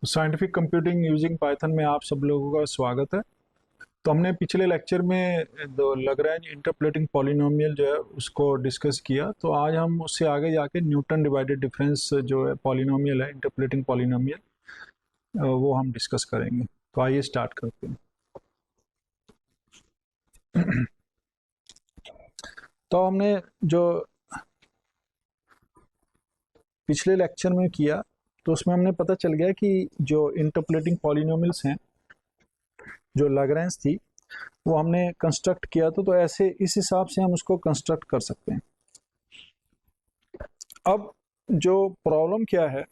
Scientific computing using Python में आप सब लोगों का स्वागत है। तो हमने पिछले लेक्चर में लैग्रैंज इंटरपोलेटिंग पॉलिनोमियल जो है उसको डिस्कस किया। तो आज हम उससे आगे जाके न्यूटन डिवाइडेड डिफरेंस जो है पॉलिनोमियल है, इंटरपोलेटिंग पॉलिनोमियल, वो हम डिस्कस करेंगे। तो आइए स्टार्ट करते हैं। तो हमने जो पिछले लेक्चर में किया तो उसमें हमने पता चल गया कि जो इंटरपोलेटिंग पॉलिनोमियल्स हैं, जो लैग्रैंज थी, वो हमने कंस्ट्रक्ट किया तो ऐसे इस हिसाब से हम उसको कंस्ट्रक्ट कर सकते हैं। अब जो प्रॉब्लम क्या है,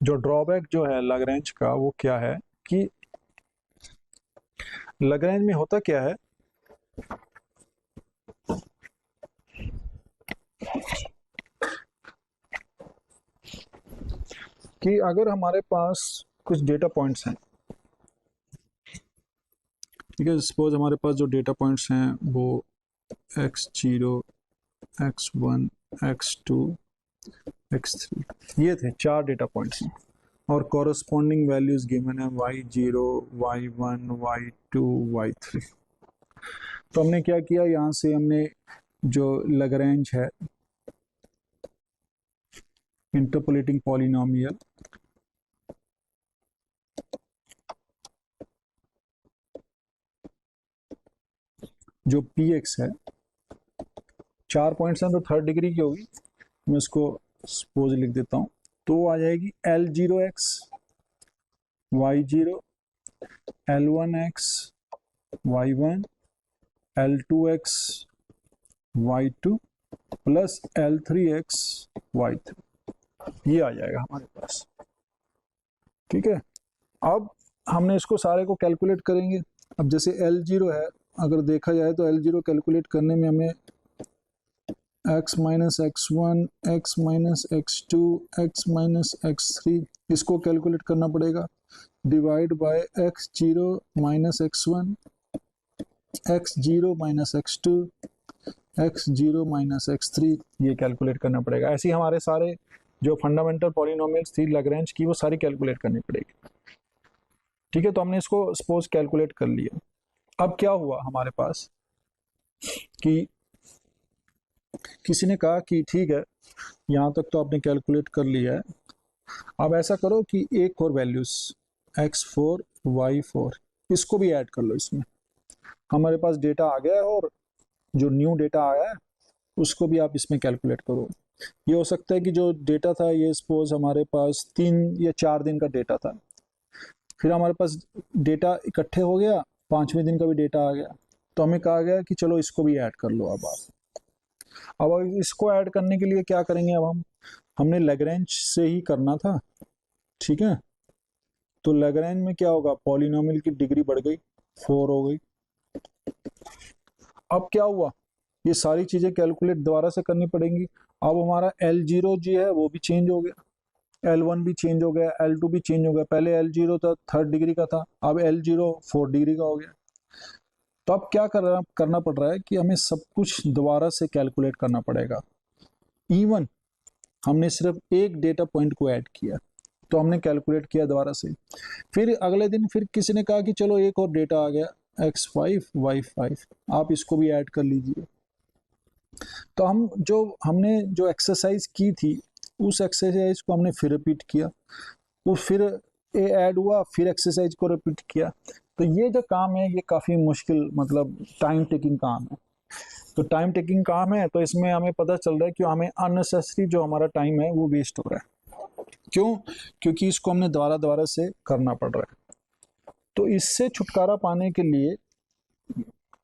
जो ड्रॉबैक जो है लैग्रैंज का, वो क्या है कि लैग्रैंज में होता क्या है कि अगर हमारे पास कुछ डेटा पॉइंट्स हैं, ठीक है, सपोज हमारे पास जो डेटा पॉइंट्स हैं वो x0, x1, x2, x3, ये थे 4 डेटा पॉइंट्स हैं और कॉरस्पॉन्डिंग वैल्यूज गिवन है y0, y1, y2, y3। तो हमने क्या किया, यहाँ से हमने जो लैग्रैंज है इंटरपोलेटिंग पॉलिनोमियल, जो px है, 4 पॉइंट्स हैं तो थर्ड डिग्री की होगी, मैं इसको सपोज लिख देता हूँ। तो आ जाएगी L0x, y0, L1x, y1, L2x, y2 plus L3x, y3, ये आ जाएगा हमारे पास। ठीक है, अब हमने इसको सारे को कैलकुलेट करेंगे। अब जैसे L0 है, अगर देखा जाए तो L0 कैलकुलेट करने में हमें x minus x1, x minus x2, x minus x3 इसको कैलकुलेट करना पड़ेगा, divide by x0 minus x1, x0 minus x2, x0 minus x3, ये कैलकुलेट करना पड़ेगा। ऐसे ही हमारे सारे जो फंडामेंटल पॉलिनोमियल्स थी लैग्रैंज की, वो सारी कैलकुलेट करनी पड़ेगी। ठीक है, तो हमने इसको सपोज कैलकुलेट कर लिया। अब क्या हुआ हमारे पास कि किसी ने कहा कि ठीक है, यहाँ तक तो आपने कैलकुलेट कर लिया है, अब ऐसा करो कि एक और वैल्यूज x4, y4 इसको भी ऐड कर लो इसमें। हमारे पास डेटा आ गया है और जो न्यू डेटा आया है उसको भी आप इसमें कैलकुलेट करो। ये हो सकता है कि जो डेटा था, ये सपोज हमारे पास 3 या 4 दिन का डेटा था, फिर हमारे पास डेटा इकट्ठे हो गया, 5वें दिन का भी डेटा आ गया, तो हमें कहा गया कि चलो इसको भी ऐड कर लो। अब इसको ऐड करने के लिए क्या करेंगे, अब हमने लैग्रैंज से ही करना था। ठीक है, तो लैग्रैंज में क्या होगा, पॉलिनोमियल की डिग्री बढ़ गई, 4 हो गई। अब क्या हुआ, ये सारी चीजें कैलकुलेट दोबारा से करनी पड़ेंगी। अब हमारा L0 जी है वो भी चेंज हो गया, L1 भी चेंज हो गया, L2 भी चेंज हो गया। पहले L0 था 3rd डिग्री का था, अब L0 4th डिग्री का हो गया। तो अब क्या करना पड़ रहा है कि हमें सब कुछ दोबारा से कैलकुलेट करना पड़ेगा। इवन हमने सिर्फ एक डेटा पॉइंट को ऐड किया, तो हमने कैलकुलेट किया दोबारा से। फिर अगले दिन फिर किसी ने कहा कि चलो एक और डेटा आ गया x5, y5, आप इसको भी ऐड कर लीजिए। तो हमने जो एक्सरसाइज की थी, उस एक्सरसाइज को हमने फिर रिपीट किया, वो फिर ए ऐड हुआ, फिर एक्सरसाइज को रिपीट किया। तो ये जो काम है ये काफ़ी मुश्किल, मतलब टाइम टेकिंग काम है। तो टाइम टेकिंग काम है, तो इसमें हमें पता चल रहा है कि हमें अननेसेसरी जो हमारा टाइम है वो वेस्ट हो रहा है। क्यों? क्योंकि इसको हमने दोबारा दोबारा से करना पड़ रहा है। तो इससे छुटकारा पाने के लिए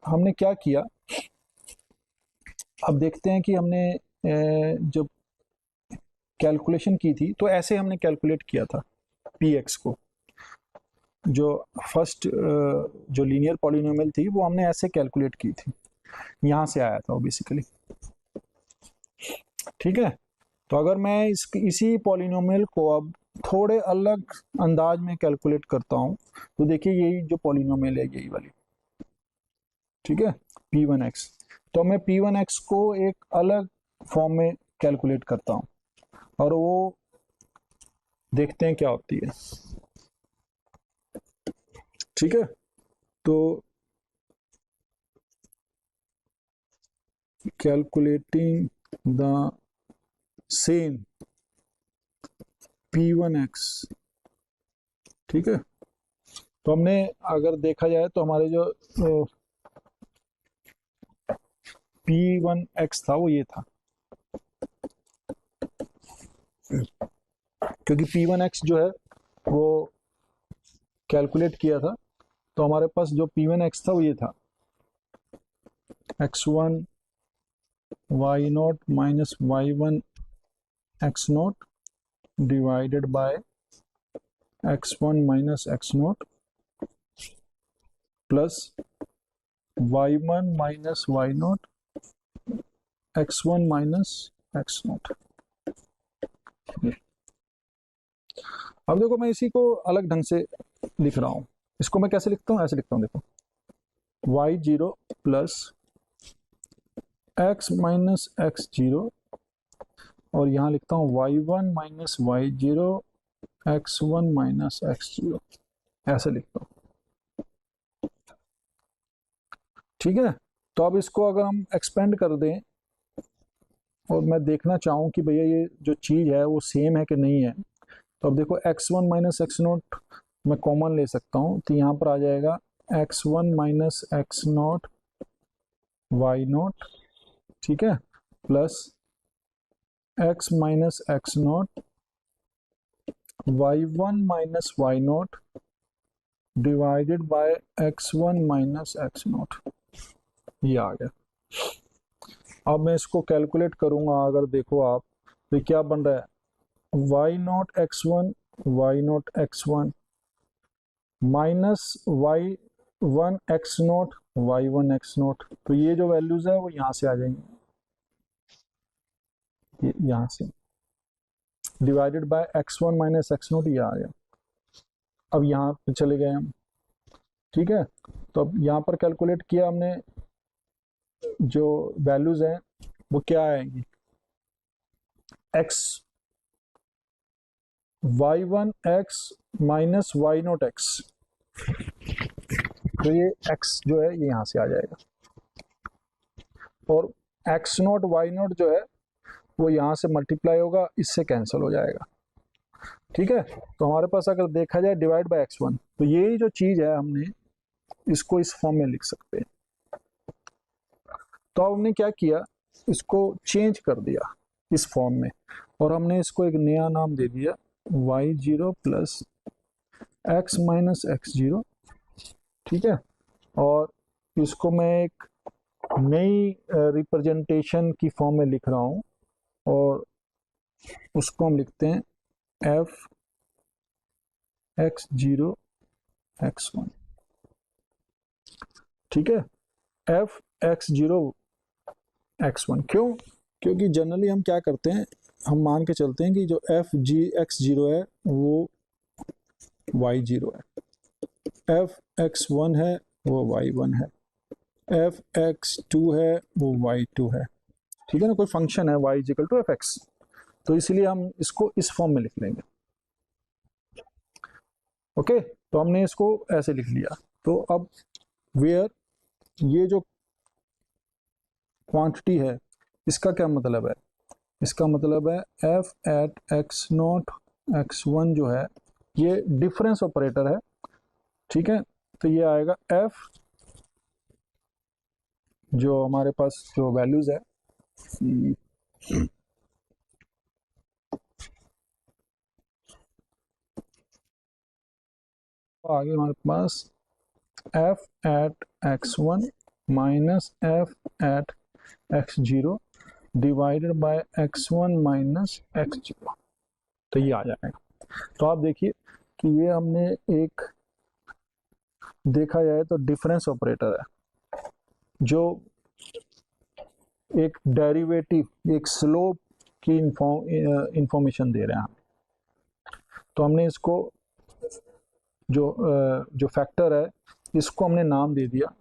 हमने क्या किया, अब देखते हैं कि हमने जब कैलकुलेशन की थी तो ऐसे हमने कैलकुलेट किया था px को। जो फर्स्ट जो लीनियर पॉलिनोमियल थी वो हमने ऐसे कैलकुलेट की थी, यहाँ से आया था वो बेसिकली। ठीक है, तो अगर मैं इसी पॉलिनोमियल को अब थोड़े अलग अंदाज में कैलकुलेट करता हूँ, तो देखिए यही जो पॉलिनोमियल है यही वाली, ठीक है, p1x। तो मैं p1x को एक अलग फॉर्म में कैलकुलेट करता हूँ और वो देखते हैं क्या होती है। ठीक है, तो कैलकुलेटिंग द सेम P1x। ठीक है, तो हमने अगर देखा जाए तो हमारे जो P1x था वो ये था, क्योंकि P1x जो है वो कैलकुलेट किया था, तो हमारे पास जो P1x था वो ये था x1 y0 minus y1 x0 divided by x1 minus x0 plus y1 minus y0 x1 minus x0। अब देखो मैं इसी को अलग ढंग से लिख रहा हूँ। इसको मैं कैसे लिखता हूँ, ऐसे लिखता हूँ, देखो y0 plus x minus x0, और यहाँ लिखता हूँ y1 minus y0 x1 minus x0, ऐसे लिखता हूँ। ठीक है, तो अब इसको अगर हम एक्सपेंड कर दें और मैं देखना चाहूँ कि भैया ये जो चीज़ है वो सेम है कि नहीं है, तो अब देखो x1 माइनस x0 मैं कॉमन ले सकता हूँ, तो यहाँ पर आ जाएगा x1 माइनस x0 y0, ठीक है, plus x minus x0 y1 minus y0 divided by x1 minus x0, ये आ गया। अब मैं इसको कैलकुलेट करूंगा, अगर देखो आप तो क्या बन रहा है y0 x1 y0 x1 minus y1 x0 y1 x0, तो ये जो वैल्यूज है वो यहाँ से आ जाएंगी, यहाँ से divided by x1 minus x0, ये आ गया। अब यहाँ पे चले गए हम, ठीक है, तो अब यहाँ पर कैलकुलेट किया हमने, जो वैल्यूज हैं वो क्या आएंगी x y1 x minus y0 x, तो ये x जो है ये यहाँ से आ जाएगा, और x0 y0 जो है वो यहाँ से मल्टीप्लाई होगा, इससे कैंसिल हो जाएगा। ठीक है, तो हमारे पास अगर देखा जाए डिवाइड बाय x1, तो यही जो चीज़ है हमने इसको इस फॉर्म में लिख सकते हैं। तो अब हमने क्या किया, इसको चेंज कर दिया इस फॉर्म में, और हमने इसको एक नया नाम दे दिया y0 plus x minus x0। ठीक है, और इसको मैं एक नई रिप्रेजेंटेशन की फॉर्म में लिख रहा हूँ, और उसको हम लिखते हैं f x0 x1। ठीक है, f x0 x1 क्यों, क्योंकि जनरली हम क्या करते हैं, हम मान के चलते हैं कि जो f g x0 है वो y0 है, f x1 है वो y1 है, f x2 है वो y2 है। ठीक है ना, कोई फंक्शन है y equal to F X, तो इसलिए हम इसको इस फॉर्म में लिख लेंगे। ओके, तो हमने इसको ऐसे लिख लिया। तो अब वेयर ये जो क्वांटिटी है इसका क्या मतलब है, इसका मतलब है f eight x not x1 जो है ये डिफरेंस ऑपरेटर है। ठीक है, तो ये आएगा f, जो हमारे पास जो वैल्यूज है आगे हमारे पास f at x1 minus f at x0 divided by x1 minus x0, तो ये आ जाएगा। तो आप देखिए कि ये हमने एक देखा जाए तो डिफरेंस ऑपरेटर है, जो एक डेरिवेटिव एक स्लोप की इंफॉर्मेशन दे रहे हैं। तो हमने इसको जो फैक्टर है इसको हमने नाम दे दिया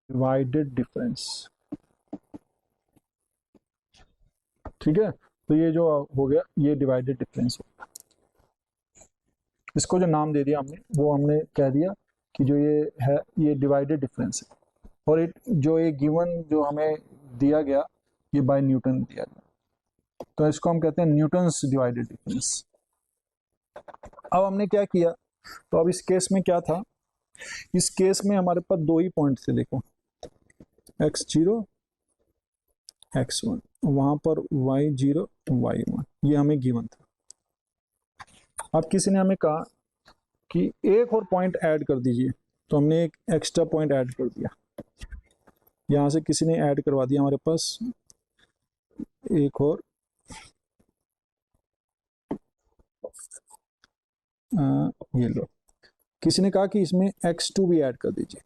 डिवाइडेड डिफरेंस। ठीक है, तो ये जो हो गया ये डिवाइडेड डिफरेंस हो गया। इसको जो नाम दे दिया हमने वो हमने कह दिया कि जो ये है ये डिवाइडेड डिफरेंस है। और जो ये गिवन जो हमें दिया गया ये बाय न्यूटन दिया गया, तो इसको हम कहते हैं न्यूटन्स डिवाइडेड डिफरेंस। अब हमने क्या किया, तो अब इस केस में क्या था, इस केस में हमारे पास दो ही पॉइंट थे, देखो x0 x1, वहां पर y0 y1, ये हमें गिवन था। अब किसी ने हमें कहा कि एक और पॉइंट ऐड कर दीजिए, तो हमने एक एक्स्ट्रा पॉइंट ऐड कर दिया, यहां से किसी ने ऐड करवा दिया हमारे पास एक और ये लो, किसी ने कहा कि इसमें x2 भी ऐड कर दीजिए,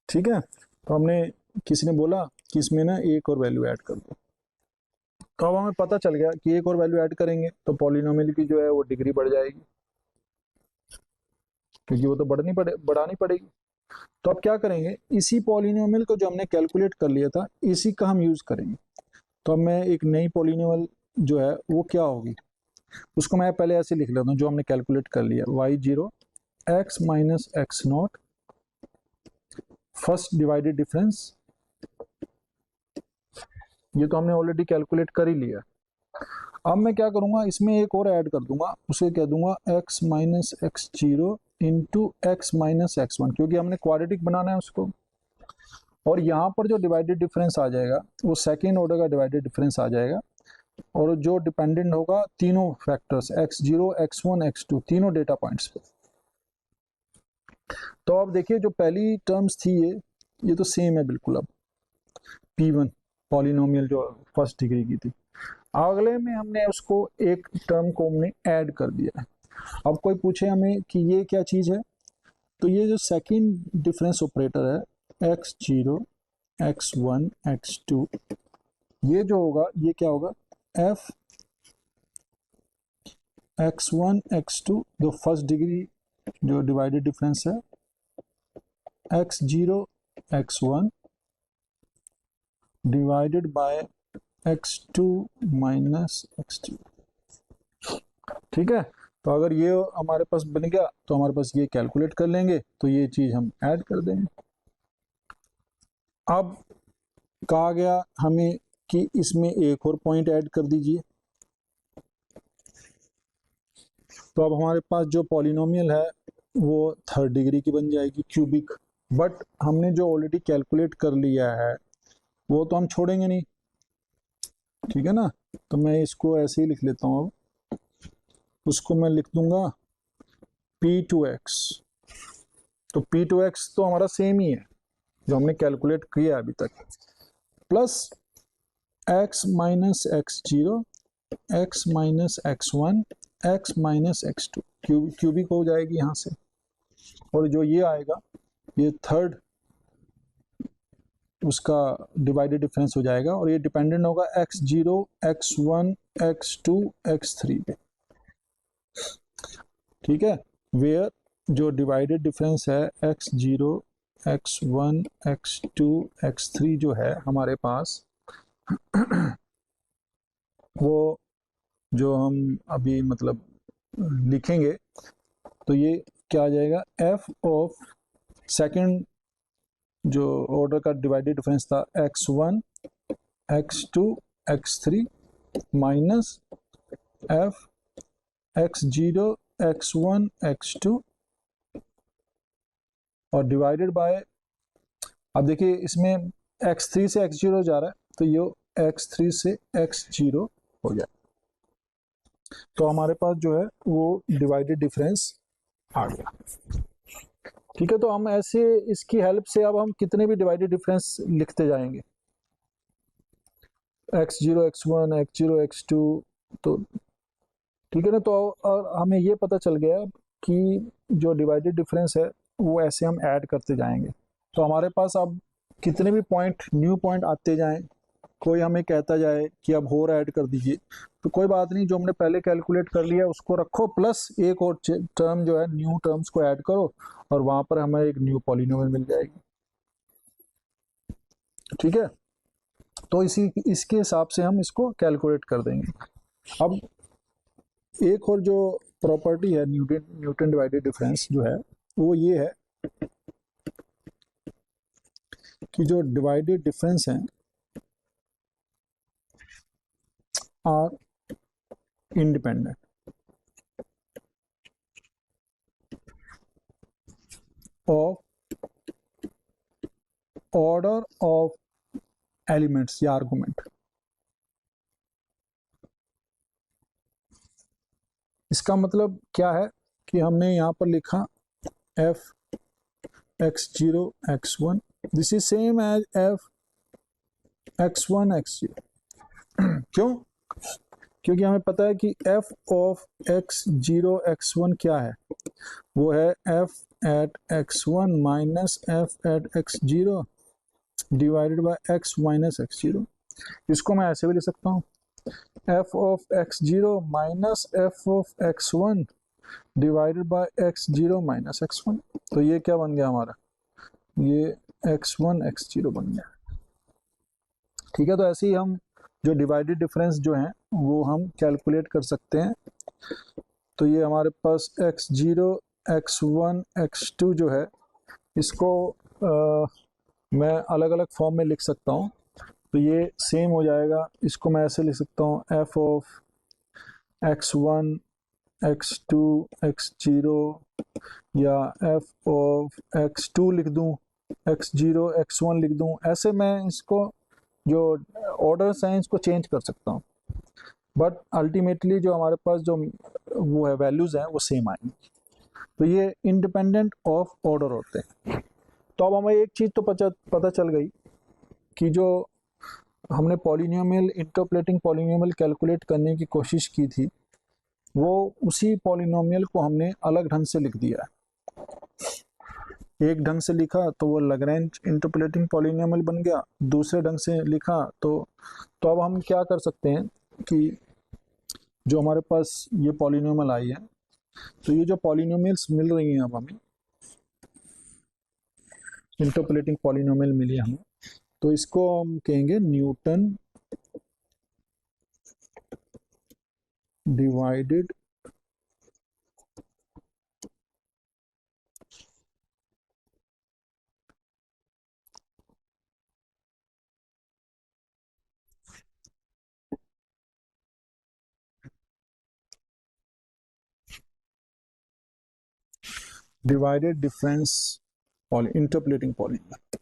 ठीक है। तो हमने किसी ने बोला कि इसमें ना एक और वैल्यू ऐड कर दो, तो अब हमें पता चल गया कि एक और वैल्यू ऐड करेंगे तो पॉलिनोमियल की जो है वो डिग्री बढ़ जाएगी, क्योंकि वो तो बढ़ानी पड़ेगी। तो अब क्या करेंगे, इसी पॉलिनोमियल को जो हमने कैलकुलेट कर लिया था इसी का हम यूज करेंगे। तो अब मैं एक नई पॉलिनोमियल जो है वो क्या होगी, उसको मैं पहले ऐसे लिख लेता हूँ जो हमने कैलकुलेट कर लिया, y0 x minus x not first divided difference, ये तो हमने ऑलरेडी कैलकुलेट कर ही लिया। अब मैं क्या करूंगा, इसमें एक और ऐड कर दूंगा, उसे कह दूंगा x minus X zero into x minus X one, क्योंकि हमने क्वाड्रेटिक बनाना है उसको। और यहाँ पर जो डिवाइडेड डिफरेंस आ जाएगा वो सेकेंड ऑर्डर का डिवाइडेड डिफरेंस आ जाएगा, और जो डिपेंडेंट होगा तीनों फैक्टर्स x0 x1 x2 तीनों डेटा पॉइंट्स पे। तो अब देखिए जो पहली टर्म्स थी ये तो सेम है बिल्कुल। अब p1 पॉलिनोमियल जो फर्स्ट डिग्री की थी, अगले में हमने उसको एक टर्म को हमने ऐड कर दिया है। अब कोई पूछे हमें कि ये क्या चीज़ है, तो ये जो सेकंड डिफरेंस ऑपरेटर है x0 x1 x2, ये जो होगा ये क्या होगा, f x1 x2 जो फर्स्ट डिग्री जो डिवाइडेड डिफरेंस है, x0 x1 divided by x2 minus x2, ठीक है। तो अगर ये हमारे पास बन गया तो हमारे पास ये कैलकुलेट कर लेंगे, तो ये चीज हम ऐड कर देंगे। अब कहा गया हमें कि इसमें एक और पॉइंट ऐड कर दीजिए, तो अब हमारे पास जो पॉलिनोमियल है वो थर्ड डिग्री की बन जाएगी क्यूबिक। बट हमने जो ऑलरेडी कैलकुलेट कर लिया है वो तो हम छोड़ेंगे नहीं, ठीक है ना। तो मैं इसको ऐसे ही लिख लेता हूँ, अब उसको मैं लिख दूंगा p2x। तो p2x तो हमारा सेम ही है जो हमने कैलकुलेट किया अभी तक, plus x minus X zero X minus X one X minus X two, cubic हो जाएगी यहाँ से। और जो ये आएगा ये थर्ड उसका डिवाइडेड डिफरेंस हो जाएगा, और ये डिपेंडेंट होगा x0 x1 x2 x3 पे, ठीक है। वेयर जो डिवाइडेड डिफरेंस है x0 x1 x2 x3 जो है हमारे पास वो जो हम अभी मतलब लिखेंगे, तो ये क्या आ जाएगा, f ऑफ सेकंड जो ऑर्डर का डिवाइडेड डिफरेंस था x1 x2 x3 minus f x0 x1 x2 और डिवाइडेड बाय, अब देखिए इसमें x3 से x0 जा रहा है तो ये x3 से x0 हो गया, तो हमारे पास जो है वो डिवाइडेड डिफरेंस आ गया, ठीक है। तो हम ऐसे इसकी हेल्प से अब हम कितने भी डिवाइडेड डिफरेंस लिखते जाएंगे, x0 x1 x0 x2, तो ठीक है ना। तो और हमें ये पता चल गया कि जो डिवाइडेड डिफरेंस है वो ऐसे हम ऐड करते जाएंगे, तो हमारे पास अब कितने भी पॉइंट न्यू पॉइंट आते जाएं, कोई हमें कहता जाए कि अब और ऐड कर दीजिए, तो कोई बात नहीं, जो हमने पहले कैलकुलेट कर लिया उसको रखो, प्लस एक और टर्म जो है न्यू टर्म्स को ऐड करो, और वहां पर हमें एक न्यू पॉलिनोमियल मिल जाएगी, ठीक है। तो इसके हिसाब से हम इसको कैलकुलेट कर देंगे। अब एक और जो प्रॉपर्टी है न्यूटन डिवाइडेड डिफरेंस जो है वो ये है कि जो डिवाइडेड डिफरेंस है are independent of order of elements या आर्गुमेंट। इसका मतलब क्या है कि हमने यहाँ पर लिखा F X zero X one, this is same as F X one X zero. क्यों? क्योंकि हमें पता है कि F of X zero X one क्या है, वो है F at X one minus F at X zero divided by X minus X zero. इसको मैं ऐसे भी लिख सकता हूँ F of X zero minus F of X one divided by x zero minus X one. तो ये क्या बन गया हमारा, ये एक्स वन एक्स जीरो बन गया। ठीक है, तो ऐसे ही हम जो डिवाइडेड डिफरेंस जो है वो हम कैलकुलेट कर सकते हैं। तो ये हमारे पास X zero X one X two जो है इसको मैं अलग अलग फॉर्म में लिख सकता हूँ। तो ये सेम हो जाएगा, इसको मैं ऐसे लिख सकता हूँ F of X one X two X zero, या एफ ऑफ एक्स टू लिख दूँ, एक्स जीरो एक्स वन लिख दूँ। ऐसे मैं इसको जो ऑर्डर्स हैं इसको चेंज कर सकता हूँ, बट अल्टीमेटली जो हमारे पास जो वो है वैल्यूज़ हैं वो सेम आएंगी। तो ये इंडिपेंडेंट ऑफ ऑर्डर होते हैं। तो अब हमें एक चीज़ तो पता चल गई कि जो हमने पॉलिनोमियल इंटरपोलेटिंग पॉलिनोमियल कैलकुलेट करने की कोशिश की थी वो उसी पॉलिनोमियल को हमने अलग ढंग से लिख दिया है। एक ढंग से लिखा तो वो लैग्रेंज इंटरपोलेटिंग पॉलिनोमियल बन गया, दूसरे ढंग से लिखा तो अब हम क्या कर सकते हैं कि जो हमारे पास ये पॉलिनोमियल आई है, तो ये जो पॉलिनोमियल्स मिल रही हैं अब हमें, इंटरपोलेटिंग पॉलिनोमियल मिली हमें, तो इसको हम कहेंगे Newton divided divided difference interpolating polynomial.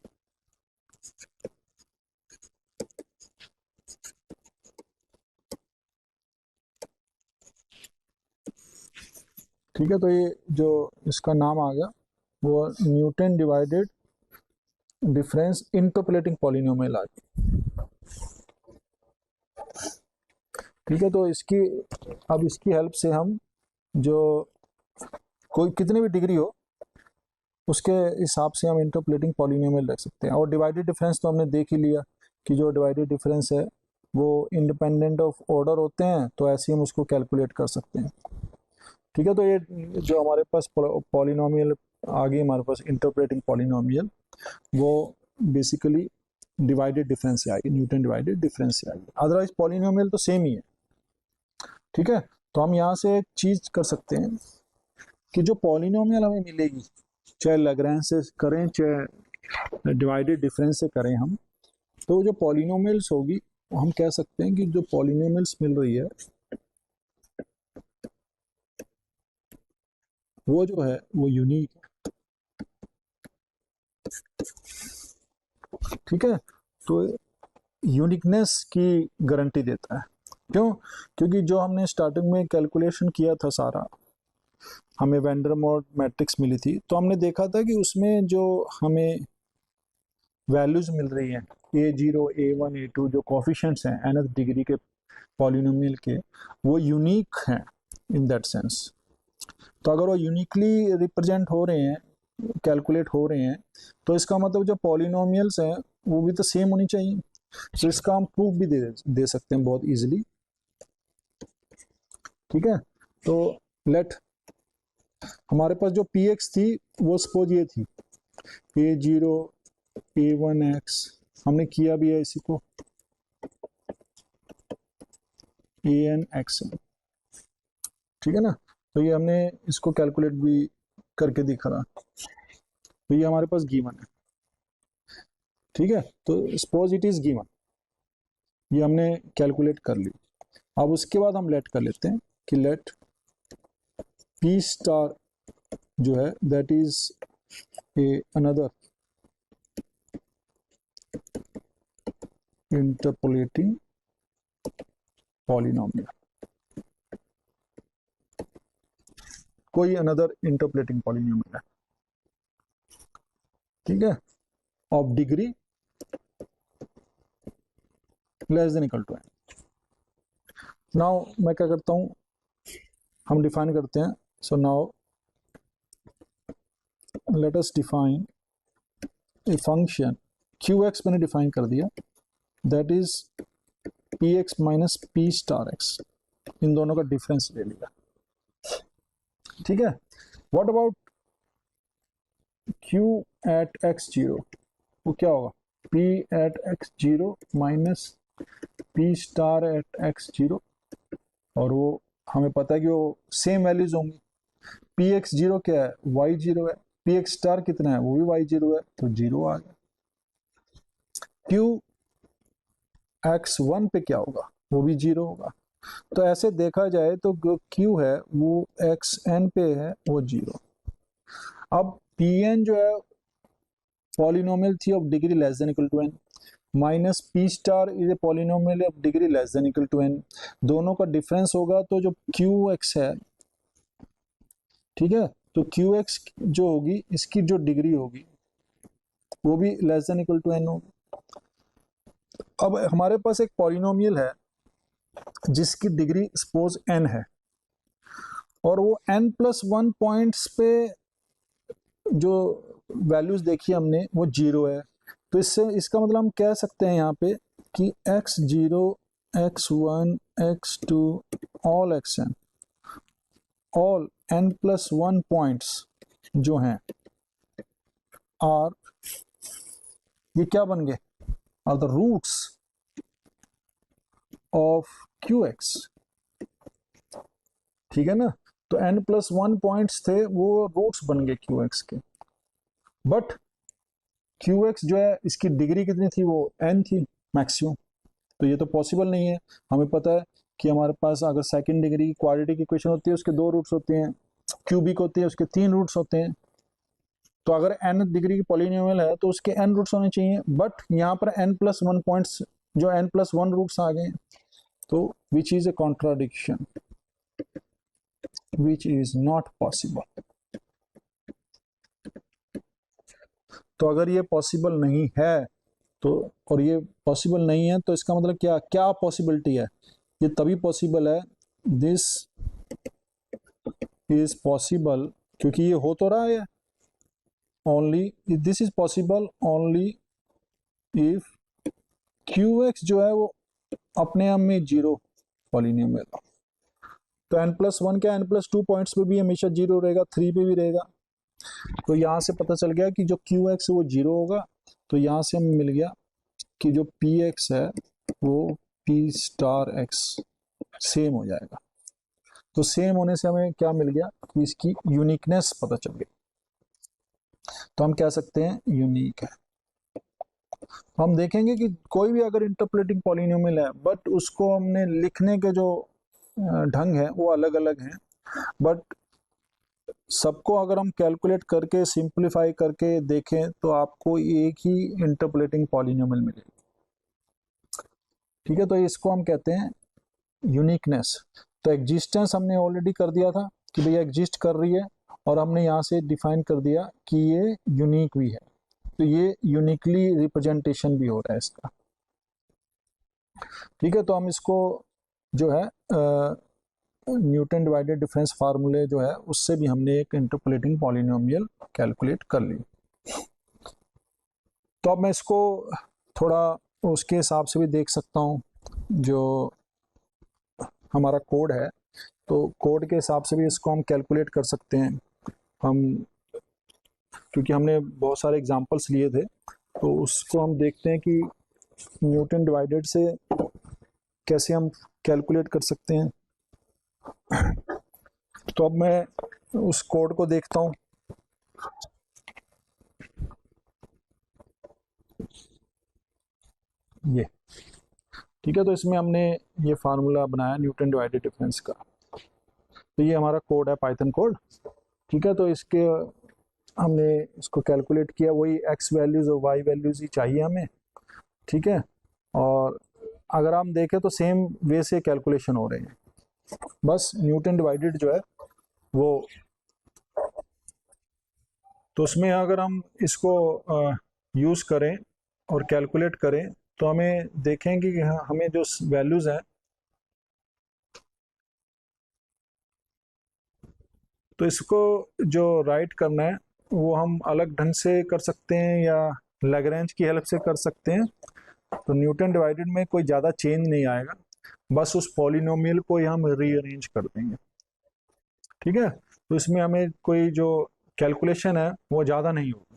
ठीक है, तो ये जो इसका नाम आ गया वो Newton divided difference interpolating polynomial आ गया। ठीक है, तो इसकी हेल्प से हम जो कोई कितनी भी डिग्री हो उसके हिसाब से हम इंटरपोलेटिंग पॉलिनोमियल रख सकते हैं। और डिवाइडेड डिफरेंस तो हमने देख ही लिया कि जो डिवाइडेड डिफरेंस है वो इंडिपेंडेंट ऑफ ऑर्डर होते हैं, तो ऐसे ही हम उसको कैलकुलेट कर सकते हैं। ठीक है, तो ये जो हमारे पास पॉलिनोमियल आ गई हमारे पास इंटरपोलेटिंग पॉलिनोमियल, वो बेसिकली डिवाइडेड डिफरेंस से आएगी, न्यूटन डिवाइडेड डिफरेंस से आएगी। अदरवाइज पॉलिनोमियल तो सेम ही है। ठीक है, तो हम यहाँ से एक चीज कर सकते हैं कि जो पॉलिनोमियल हमें मिलेगी, चाहे लैग्रेंज से करें चाहे डिवाइडेड डिफरेंस से करें हम, तो जो पॉलिनोमियल्स होगी हम कह सकते हैं कि जो पॉलिनोमियल्स मिल रही है वो जो है वो यूनिक है। ठीक है, तो यूनिकनेस की गारंटी देता है। क्यों? क्योंकि जो हमने स्टार्टिंग में कैलकुलेशन किया था सारा, हमें वैंडरमॉर्ट मैट्रिक्स मिली थी, तो हमने देखा था कि उसमें जो हमें वैल्यूज मिल रही हैं a0 a1 a2 जो कोफिशिएंट्स हैं nth डिग्री के पॉलिनोमियल के, वो यूनिक हैं इन दैट सेंस। तो अगर वो यूनिकली रिप्रेजेंट हो रहे हैं, कैलकुलेट हो रहे हैं, तो इसका मतलब जो पॉलिनोमियल्स हैं वो भी तो सेम होनी चाहिए। तो इसका हम प्रूफ भी दे सकते हैं बहुत इजीली। ठीक है, तो लेट हमारे पास जो पी एक्स थी वो सपोज ये थी a0 a1x, हमने किया भी है इसी को, ए एन एक्स एन, ठीक है ना। तो ये हमने इसको कैलकुलेट भी करके दिखा रहा, तो ये हमारे पास गिवन है, ठीक है। तो सपोज इट इज गिवन, ये हमने कैलकुलेट कर ली। अब उसके बाद हम लेट कर लेते हैं कि लेट पी स्टार जो है that is a another interpolating polynomial, कोई अनदर इंटरपोलेटिंग पॉलिनोमियल है, ठीक है, of degree less than equal to N. Now मैं क्या करता हूं, हम डिफाइन करते हैं। So now let us define a function Q X, मैंने डिफाइन कर दिया, that is P X minus P star X, इन दोनों का डिफरेंस ले लिया, ठीक है। What about Q at X zero, वो क्या होगा, P at X zero minus P star at X zero, और वो हमें पता है कि वो सेम वैल्यूज होंगी। पी एक्स जीरो क्या है, वाई जीरो है, पी एक्स स्टार कितना है, वो भी वाई जीरो है, तो जीरो आ गया। क्यू एक्स वन पे क्या होगा, वो भी जीरो होगा। तो ऐसे देखा जाए तो जो क्यू है वो एक्स एन पे है, वो जीरो। अब पी एन जो है पॉलिनोमियल थी of degree less than equal to N, minus P star is a polynomial of degree less than equal to N, दोनों का डिफरेंस होगा, तो जो क्यू एक्स है, ठीक है, तो क्यू एक्स जो होगी इसकी जो डिग्री होगी वो भी less than equal to N होगी। अब हमारे पास एक पॉलिनोमियल है जिसकी डिग्री सपोज एन है, और वो एन प्लस वन पॉइंट्स पे जो वैल्यूज देखी हमने वो जीरो है। तो इससे इसका मतलब हम कह सकते हैं यहाँ पे कि X zero, X one, X two, all X N, all N plus one points जो हैं आर, ये क्या बन गए, are the roots of Q X, ठीक है ना। तो एन प्लस वन पॉइंट्स थे, वो रूट्स बन गए क्यू एक्स के। बट क्यू एक्स जो है इसकी डिग्री कितनी थी, वो एन थी मैक्सिमम, तो ये तो पॉसिबल नहीं है। हमें पता है कि हमारे पास अगर सेकंड डिग्री क्वाड्रेटिक इक्वेशन होती है उसके दो रूट्स होते हैं, क्यूबिक होती है उसके तीन रूट्स होते हैं। तो अगर एन डिग्री की पॉलिनोमियल है तो उसके एन रूट्स होने चाहिए, बट यहाँ पर एन प्लस वन पॉइंट्स जो एन प्लस वन रूट्स आ गए, तो which is a contradiction, which is not possible. तो अगर ये पॉसिबल नहीं है, तो और ये पॉसिबल नहीं है, तो इसका मतलब क्या क्या पॉसिबिलिटी है, ये तभी पॉसिबल है, दिस इज पॉसिबल, क्योंकि ये हो तो रहा है, only this is possible only if Q x जो है वो अपने आप में जीरो पॉलिनोमियल। तो एन प्लस वन क्या, एन प्लस टू पॉइंट्स पे भी हमेशा जीरो रहेगा, थ्री पे भी रहेगा। तो यहाँ से पता चल गया कि जो क्यू एक्स है वो जीरो होगा, तो यहाँ से हमें मिल गया कि जो पी एक्स है वो पी स्टार एक्स सेम हो जाएगा। तो सेम होने से हमें क्या मिल गया कि इसकी यूनिकनेस पता चल गई, तो हम कह सकते हैं यूनिक है। तो हम देखेंगे कि कोई भी अगर इंटरपोलेटिंग पॉलिनोमियल है, बट उसको हमने लिखने के जो ढंग है वो अलग अलग हैं, बट सबको अगर हम कैलकुलेट करके सिंप्लीफाई करके देखें तो आपको एक ही इंटरपोलेटिंग पॉलिनोमियल मिलेगी, ठीक है। तो इसको हम कहते हैं यूनिकनेस। तो एग्जिस्टेंस हमने ऑलरेडी कर दिया था कि भैया एग्जिस्ट कर रही है, और हमने यहाँ से डिफाइन कर दिया कि ये यूनिक भी है, तो ये यूनिकली रिप्रेजेंटेशन भी हो रहा है इसका, ठीक है। तो हम इसको जो है न्यूटन डिवाइडेड डिफरेंस फार्मूले जो है उससे भी हमने एक इंटरपोलेटिंग पॉलिनोमियल कैलकुलेट कर ली। तो अब मैं इसको थोड़ा उसके हिसाब से भी देख सकता हूँ, जो हमारा कोड है, तो कोड के हिसाब से भी इसको हम कैलकुलेट कर सकते हैं हम, क्योंकि हमने बहुत सारे एग्जांपल्स लिए थे। तो उसको हम देखते हैं कि न्यूटन डिवाइडेड से कैसे हम कैलकुलेट कर सकते हैं। तो अब मैं उस कोड को देखता हूँ। ये ठीक है, तो इसमें हमने ये फार्मूला बनाया न्यूटन डिवाइडेड डिफरेंस का। तो ये हमारा कोड है, पाइथन कोड। ठीक है, तो इसके हमने इसको कैलकुलेट किया, वही एक्स वैल्यूज़ और वाई वैल्यूज़ ही चाहिए हमें। ठीक है, और अगर हम देखें तो सेम वे से कैलकुलेशन हो रहे हैं, बस न्यूटन डिवाइडेड जो है वो। तो उसमें अगर हम इसको यूज़ करें और कैलकुलेट करें तो हमें देखेंगे कि हमें जो वैल्यूज़ हैं, तो इसको जो राइट करना है वो हम अलग ढंग से कर सकते हैं या लैग्रेंज की हेल्प से कर सकते हैं। तो न्यूटन डिवाइडेड में कोई ज़्यादा चेंज नहीं आएगा, बस उस पॉलिनोमियल को ही हम रीअरेंज कर देंगे। ठीक है, तो इसमें हमें कोई जो कैलकुलेशन है वो ज़्यादा नहीं होगी।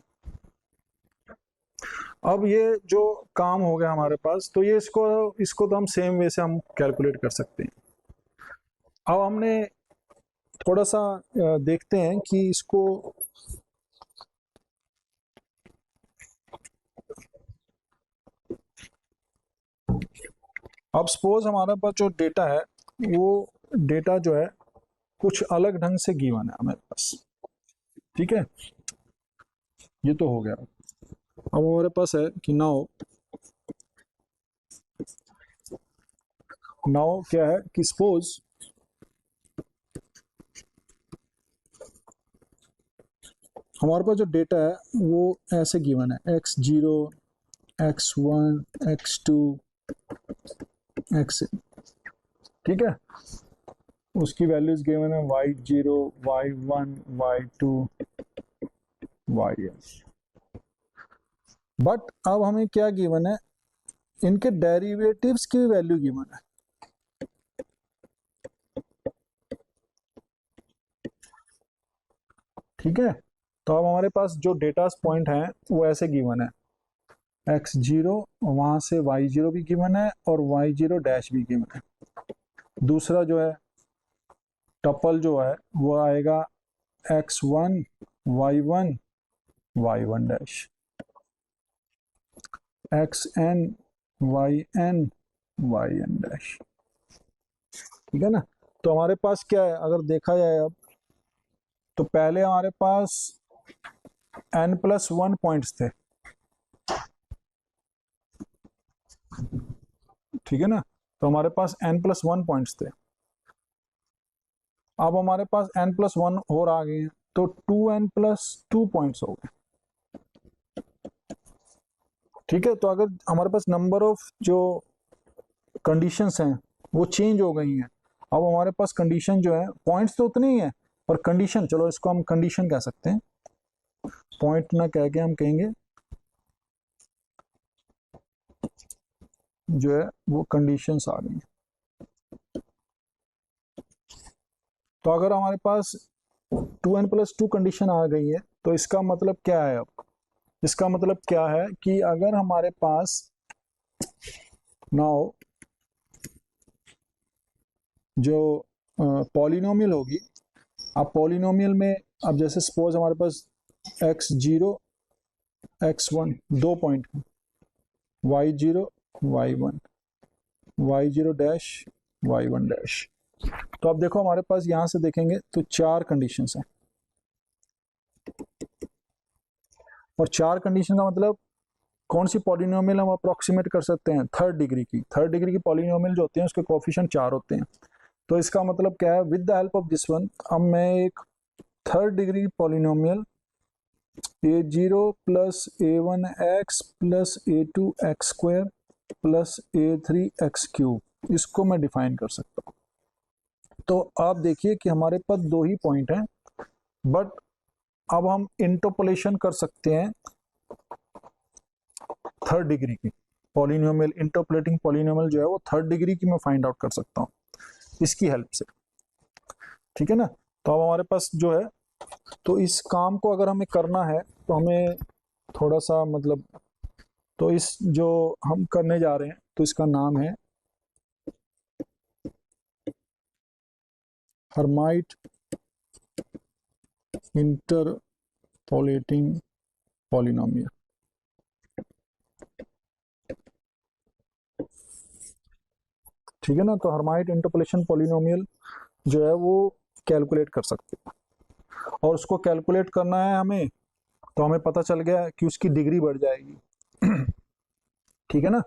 अब ये जो काम हो गया हमारे पास, तो ये इसको इसको तो हम सेम वे से हम कैलकुलेट कर सकते हैं। अब हमने थोड़ा सा देखते हैं कि इसको अब सपोज हमारे पास जो डेटा है वो डेटा जो है कुछ अलग ढंग से गिवन है हमारे पास। ठीक है, ये तो हो गया। अब हमारे पास है कि नाउ नाउ क्या है कि सपोज हमारे पास जो डेटा है वो ऐसे गिवन है, x0 x1 x2 x। ठीक है, उसकी वैल्यूज गिवन है y0 y1 y2 ys। But अब हमें क्या गिवन है, इनके डेरिवेटिव्स की वैल्यू गिवन है। ठीक है, तो अब हमारे पास जो डेटा पॉइंट है वो ऐसे गिवन है, x0 वहां से y0 भी गिवन है और y0 डैश भी गिवन है। दूसरा जो है टपल जो है वो आएगा x1 y1 y1 dash, xn yn yn dash. ठीक है ना, तो हमारे पास क्या है, अगर देखा जाए अब, तो पहले हमारे पास n+1 पॉइंट्स थे। ठीक है ना, तो हमारे पास n+1 पॉइंट्स थे। अब हमारे पास n+1 और आ गए हैं, तो 2n+2 पॉइंट्स हो गए। ठीक है, तो अगर हमारे पास नंबर ऑफ जो कंडीशंस हैं वो चेंज हो गई हैं, अब हमारे पास कंडीशन जो है, पॉइंट्स तो उतने ही है पर कंडीशन, चलो इसको हम कंडीशन कह सकते हैं, पॉइंट ना कह के हम कहेंगे जो है वो कंडीशंस आ गई। तो अगर हमारे पास 2n+2 कंडीशन आ गई है तो इसका मतलब क्या है, अब इसका मतलब क्या है कि अगर हमारे पास नाउ जो पॉलिनोमियल होगी, अब पॉलिनोमियल में अब जैसे सपोज हमारे पास x0 x1 दो पॉइंट है, y0 y1 y0 dash y1 dash. तो अब देखो हमारे पास यहां से देखेंगे तो चार कंडीशंस हैं, और चार कंडीशन का मतलब कौन सी पॉलिनोमियल हम अप्रोक्सीमेट कर सकते हैं, थर्ड डिग्री की पॉलिनोमियल जो होते हैं उसके कोफिशिएंट चार होते हैं। तो इसका मतलब क्या है, with the help of this one अब मैं एक third degree polynomial a0 plus a1x plus a2x² plus a3x³ इसको मैं डिफाइन कर सकता हूँ। तो आप देखिए कि हमारे पास दो ही पॉइंट हैं, बट अब हम इंटरपोलेशन कर सकते हैं थर्ड डिग्री की पॉलिनोमियल, इंटरपोलेटिंग पॉलिनोमियल जो है वो थर्ड डिग्री की मैं फाइंड आउट कर सकता हूँ इसकी हेल्प से। ठीक है ना, तो अब हमारे पास जो है, तो इस काम को अगर हमें करना है तो हमें थोड़ा सा मतलब, तो इस जो हम करने जा रहे हैं तो इसका नाम है हर्माइट इंटरपोलेटिंग पॉलिनोमियल। ठीक है ना, तो हर्माइट इंटरपोलेशन पॉलिनोमियल जो है वो कैलकुलेट कर सकते हैं, और उसको कैलकुलेट करना है हमें, तो हमें पता चल गया कि उसकी डिग्री बढ़ जाएगी। ठीक है ना,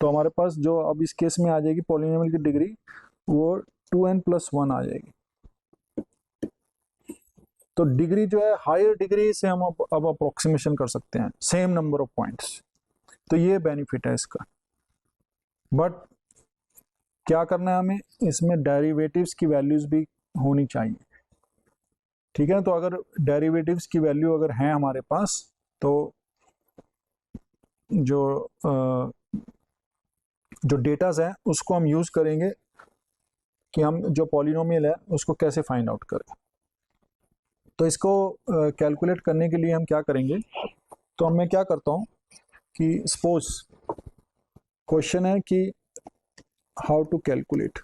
तो हमारे पास जो अब इस केस में आ जाएगी पॉलिनोमियल की डिग्री, वो 2n+1 आ जाएगी। तो डिग्री जो है, हायर डिग्री से हम अब अप्रोक्सीमेशन कर सकते हैं सेम नंबर ऑफ पॉइंट्स। तो ये बेनिफिट है इसका। बट क्या करना है हमें, इसमें डेरिवेटिव्स की वैल्यूज भी होनी चाहिए। ठीक है, तो अगर डेरिवेटिव्स की वैल्यू अगर है हमारे पास, तो जो डेटाज है उसको हम यूज करेंगे कि हम जो पॉलिनोमियल है उसको कैसे फाइंड आउट करें। तो इसको कैलकुलेट करने के लिए हम क्या करेंगे, तो मैं क्या करता हूँ कि सपोज क्वेश्चन है कि हाउ टू कैलकुलेट,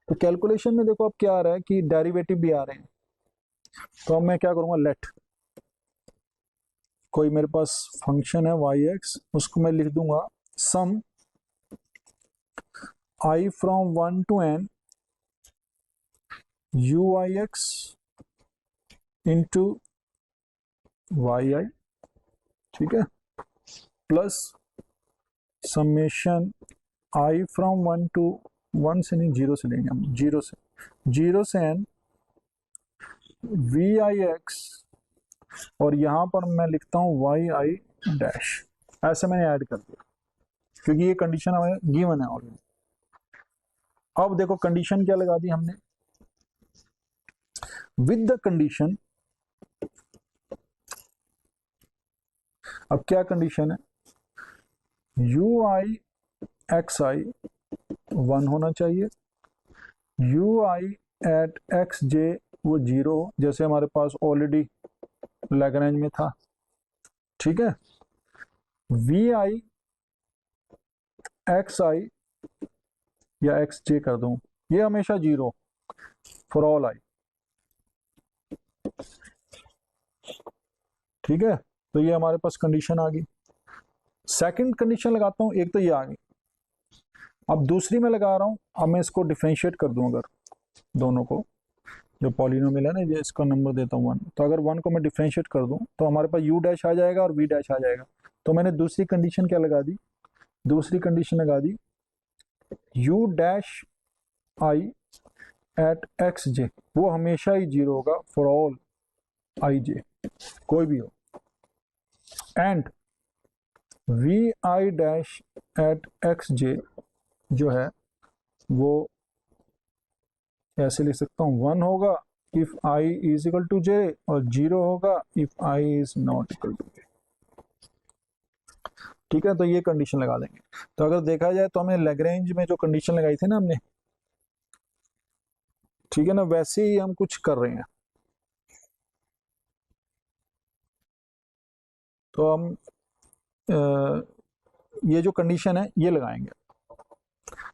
तो कैलकुलेशन में देखो अब क्या आ रहा है कि डेरिवेटिव भी आ रहे हैं। तो अब मैं क्या करूँगा, लेट कोई मेरे पास फंक्शन है y(x), उसको मैं लिख दूंगा सम I from 1 to n uix into yi। ठीक है, plus summation I from 1 to 1 से नहीं, 0 से लेंगे हम, 0 से n vix, और यहाँ पर मैं लिखता हूँ yi डैश। ऐसे मैंने ऐड कर दिया क्योंकि ये कंडीशन हमें गिवन है ऑलरेडी। अब देखो कंडीशन क्या लगा दी हमने, विद द कंडीशन। अब क्या कंडीशन है, ui xi 1 होना चाहिए, ui एट xj वो 0, जैसे हमारे पास ऑलरेडी लैग्रेंज में था। ठीक है, vi xi या xj कर दूं, ये हमेशा 0 फॉर ऑल i। ठीक है, तो ये हमारे पास कंडीशन आ गई। सेकंड कंडीशन लगाता हूं, एक तो ये आ गई, अब दूसरी मैं लगा रहा हूं। अब मैं इसको डिफरेंशिएट कर दूं, अगर दोनों को, जो पॉलिनोमियल है ना, ये इसका नंबर देता हूँ 1, तो अगर 1 को मैं डिफरेंशिएट कर दूं तो हमारे पास u डैश आ जाएगा और v डैश आ जाएगा। तो मैंने दूसरी कंडीशन क्या लगा दी, दूसरी कंडीशन लगा दी u dash i at X J, वो हमेशा ही 0 होगा फॉर ऑल आई जे, कोई भी हो, and V I dash at X J जो है वो ऐसे लिख सकता हूँ, 1 होगा if I is equal to J, और 0 होगा if I is not equal to J. ठीक है, तो ये कंडीशन लगा देंगे। तो अगर देखा जाए तो हमें लैग्रेंज में जो कंडीशन लगाई थी ना हमने, ठीक है ना, वैसे ही हम कुछ कर रहे हैं। तो हम ये जो कंडीशन है ये लगाएंगे।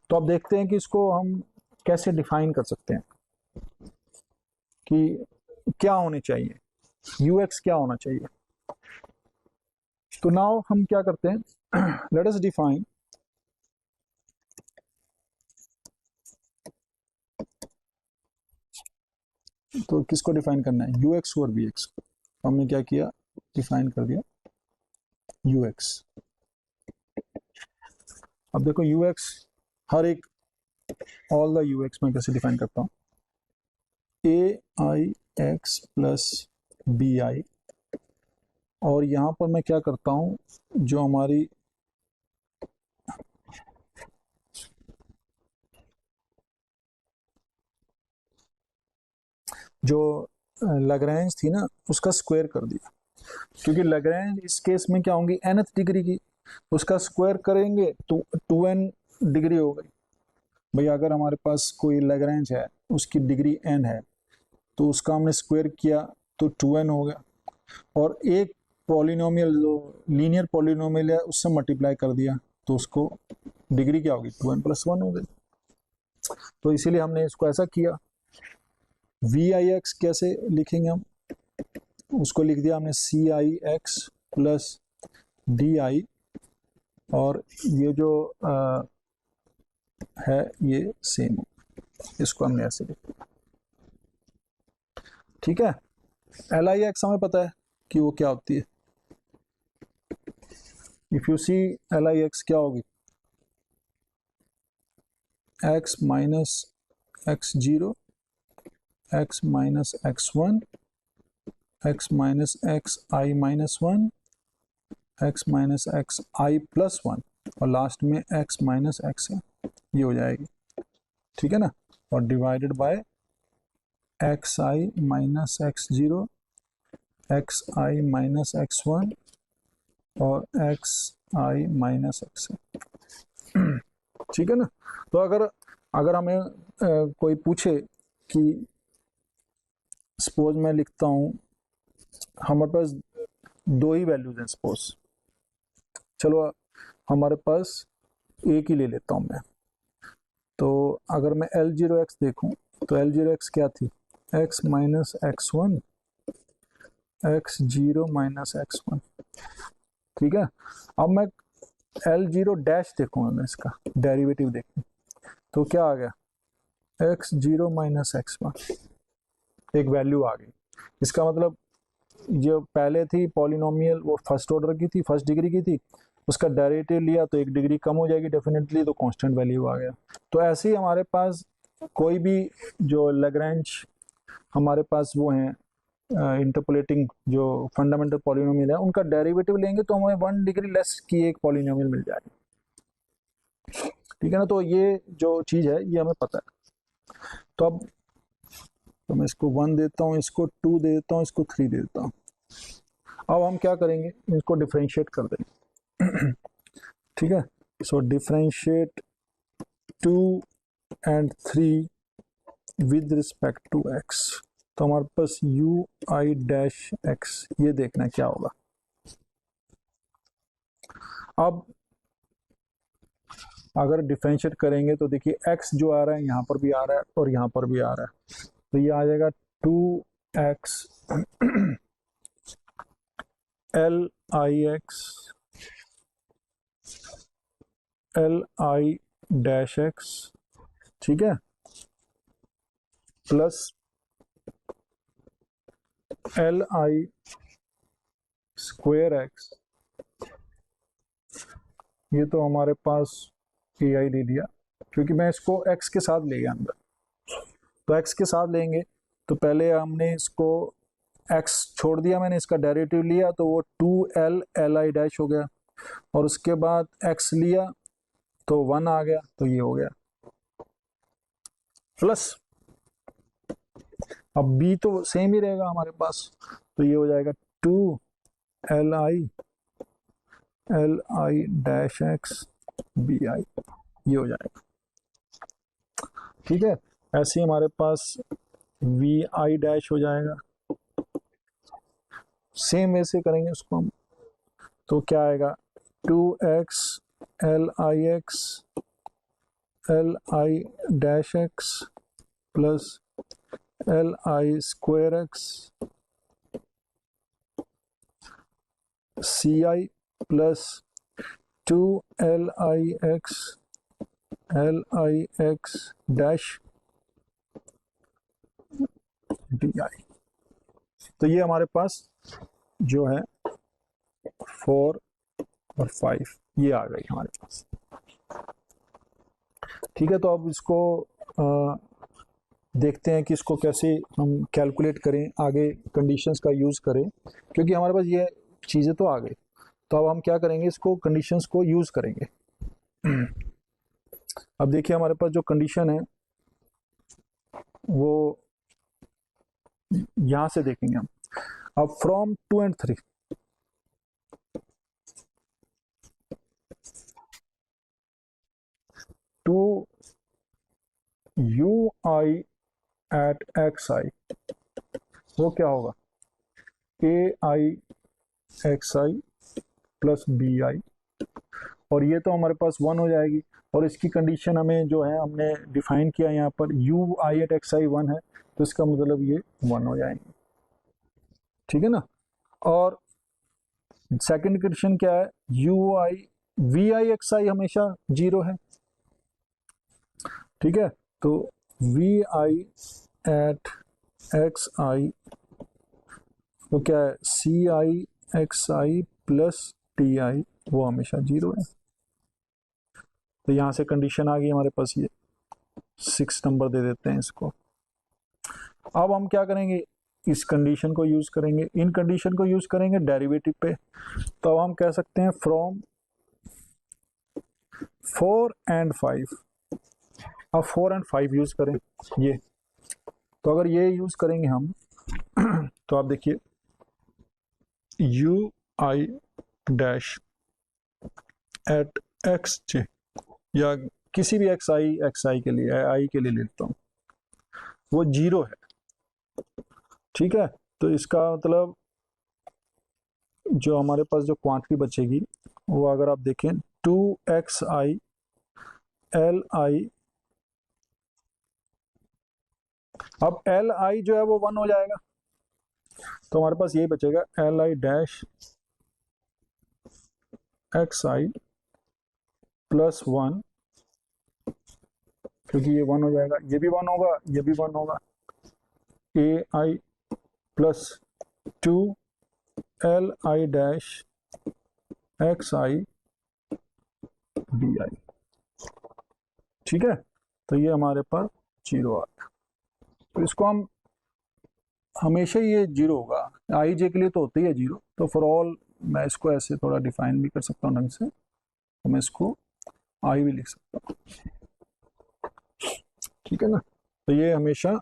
तो अब देखते हैं कि इसको हम कैसे डिफाइन कर सकते हैं कि क्या होने चाहिए, ux क्या होना चाहिए। तो नाउ हम क्या करते हैं, लेट अस डिफाइन, तो किसको डिफाइन करना है, ux और vx। तो हमने क्या किया, डिफाइन कर दिया ux। अब देखो ux, हर एक ऑल द ux में कैसे डिफाइन करता हूँ, aix प्लस bi, और यहाँ पर मैं क्या करता हूँ, जो हमारी जो लैग्रेंज थी ना उसका स्क्वायर कर दिया, क्योंकि लैग्रेंज इस केस में क्या होंगी, nth डिग्री की, उसका स्क्वायर करेंगे तो 2n डिग्री हो गई। भाई अगर हमारे पास कोई लैग्रेंज है, उसकी डिग्री n है, तो उसका हमने स्क्वायर किया तो 2n हो गया, और एक पॉलिनोमियल जो लीनियर पॉलिनोमियल है उससे मल्टीप्लाई कर दिया तो उसको डिग्री क्या होगी 2n+1 होगी। तो इसीलिए हमने इसको ऐसा किया। वी आई एक्स कैसे लिखेंगे हम, उसको लिख दिया हमने सी I x plus D I, और ये जो है ये सेम, इसको हमने ऐसे लिखा। ठीक है, एल आई एक्स हमें पता है कि वो क्या होती है। If you see L I X क्या होगी, X minus X zero, X minus X one, X minus X I minus one, X minus X I plus one, और लास्ट में एक्स माइनस एक्स है, ये हो जाएगी। ठीक है ना, और divided by X I minus X zero, X I minus X one, और एक्स आई माइनस एक्स है। ठीक है ना। तो अगर हमें कोई पूछे कि सपोज मैं लिखता हूँ, हमारे पास दो ही वैल्यूज हैं सपोज, चलो हमारे पास एक ही ले लेता हूँ मैं। तो अगर मैं L0x देखूँ तो L0x क्या थी, x minus X one, X zero minus X one. ठीक है, अब मैं L0 डैश देखूँगा, मैं इसका डेरिवेटिव देखूँ तो क्या आ गया, x zero minus X one, एक वैल्यू आ गई। इसका मतलब जो पहले थी पॉलिनोमियल वो फर्स्ट ऑर्डर की थी, फर्स्ट डिग्री की थी, उसका डेरिवेटिव लिया तो एक डिग्री कम हो जाएगी डेफिनेटली, तो कांस्टेंट वैल्यू आ गया। तो ऐसे ही हमारे पास कोई भी जो लैग्रेंज हमारे पास वो हैं इंटरपोलेटिंग जो फंडामेंटल पॉलिनोमियल है, उनका डेरिवेटिव लेंगे तो हमें 1 डिग्री लेस की एक पॉलिनोमियल मिल जाएगी। ठीक है ना, तो ये जो चीज़ है ये हमें पता है। तो अब तो मैं इसको 1 देता हूँ, इसको 2 दे देता हूँ, इसको 3 दे देता हूँ। अब हम क्या करेंगे, इसको डिफरेंशिएट कर देंगे। ठीक है, so differentiate 2 and 3 with respect to x, तो हमारे पास u i डैश x, ये देखना क्या होगा। अब अगर डिफरेंशिएट करेंगे तो देखिए x जो आ रहा है यहाँ पर भी आ रहा है और यहाँ पर भी आ रहा है, तो ये आ जाएगा 2x L I x L I dash x, ठीक है, plus L I square X, ये तो हमारे पास ए आई दे दिया क्योंकि मैं इसको एक्स के साथ ले गया अंदर, तो एक्स के साथ लेंगे तो पहले हमने इसको एक्स छोड़ दिया, मैंने इसका डेरिवेटिव लिया तो वो 2l एल आई डैश हो गया, और उसके बाद एक्स लिया तो 1 आ गया, तो ये हो गया प्लस, अब b तो सेम ही रहेगा हमारे पास, तो ये हो जाएगा 2 L I dash X B I, ये हो जाएगा। ठीक है, ऐसे ही हमारे पास वी आई डैश हो जाएगा, सेम वैसे करेंगे उसको हम, तो क्या आएगा 2x L I dash X plus L I square X C I plus 2 L I X dash D I. तो ये हमारे पास जो है 4 और 5 ये आ गई हमारे पास। ठीक है, तो अब इसको देखते हैं कि इसको कैसे हम कैलकुलेट करें, आगे कंडीशंस का यूज़ करें, क्योंकि हमारे पास ये चीज़ें तो आ गई। तो अब हम क्या करेंगे, इसको कंडीशंस को यूज़ करेंगे। अब देखिए हमारे पास जो कंडीशन है वो यहाँ से देखेंगे हम। अब from 2 and 3, to U I at X I, वो क्या होगा A I X I plus B I, और ये तो हमारे पास 1 हो जाएगी। और इसकी कंडीशन हमें जो है हमने डिफाइन किया यहाँ पर यू आई एट एक्स आई 1 है, तो इसका मतलब ये 1 हो जाएंगे, ठीक है ना। और सेकंड कंडीशन क्या है, U I V I X I हमेशा 0 है, ठीक है। तो V I at X I वो क्या है, C I X I plus T I, वो हमेशा 0 है। तो यहाँ से कंडीशन आ गई हमारे पास, ये 6 नंबर दे देते हैं इसको। अब हम क्या करेंगे, इस कंडीशन को यूज करेंगे, इन कंडीशन को यूज करेंगे डेरिवेटिव पे। तो अब हम कह सकते हैं फ्रॉम 4 एंड 5। अब 4 एंड 5 यूज करें ये, तो अगर ये यूज करेंगे हम तो आप देखिए U I dash at X J, या किसी भी एक्स आई के लिए, आई के लिए लेता हूँ, वो 0 है, ठीक है। तो इसका मतलब जो हमारे पास जो क्वांटिटी बचेगी वो अगर आप देखें 2xi li, अब li जो है वो 1 हो जाएगा, तो हमारे पास यही बचेगा li डैश xi प्लस 1, क्योंकि ये 1 हो जाएगा, ये भी 1 होगा, ये भी 1 होगा, ai plus 2 li dash xi bi, ठीक है। तो ये हमारे पास 0 आ गया। तो इसको हम हमेशा ये 0 होगा, आई जे के लिए तो होता ही है 0, तो फॉर ऑल मैं इसको ऐसे थोड़ा डिफाइन भी कर सकता हूँ ढंग से, तो मैं इसको आई भी लिख सकता हूँ, ठीक है ना। तो ये हमेशा,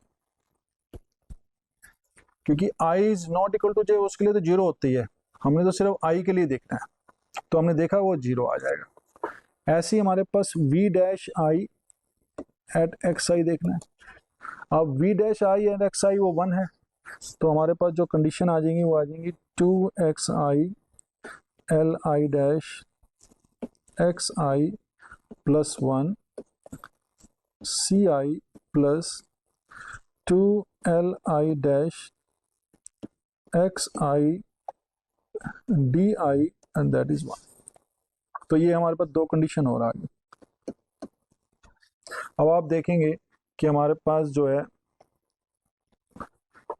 क्योंकि आई इज नॉट इक्वल टू जे, उसके लिए तो 0 होती है, हमने तो सिर्फ आई के लिए देखना है, तो हमने देखा वो 0 आ जाएगा। ऐसे ही हमारे पास V dash I at X I देखना है। अब V dash I at X I वो 1 है, तो हमारे पास जो कंडीशन आ जाएंगी वो आ जाएंगी 2xi li dash xi plus 1 ci plus 2li dash xi di and that is 1। तो ये हमारे पास 2 कंडीशन हो रहा है। अब आप देखेंगे कि हमारे पास जो है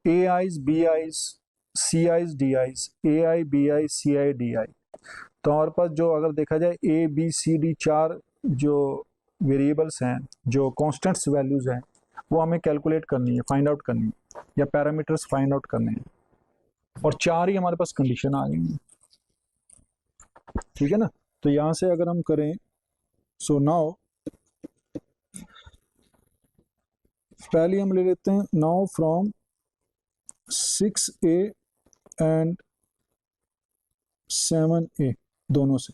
A I's B I's C I's D I's, A I B I C I D I, तो हमारे पास जो अगर देखा जाए ए बी सी डी 4 जो वेरिएबल्स हैं, जो कॉन्स्टेंट्स वैल्यूज हैं, वो हमें कैलकुलेट करनी है, फाइंड आउट करनी है, या पैरामीटर्स फाइंड आउट करने हैं, और 4 ही हमारे पास कंडीशन आ गई हैं, ठीक है ना। तो यहां से अगर हम करें, सो नाउ पहले हम ले लेते हैं now from 6a and 7a, दोनों से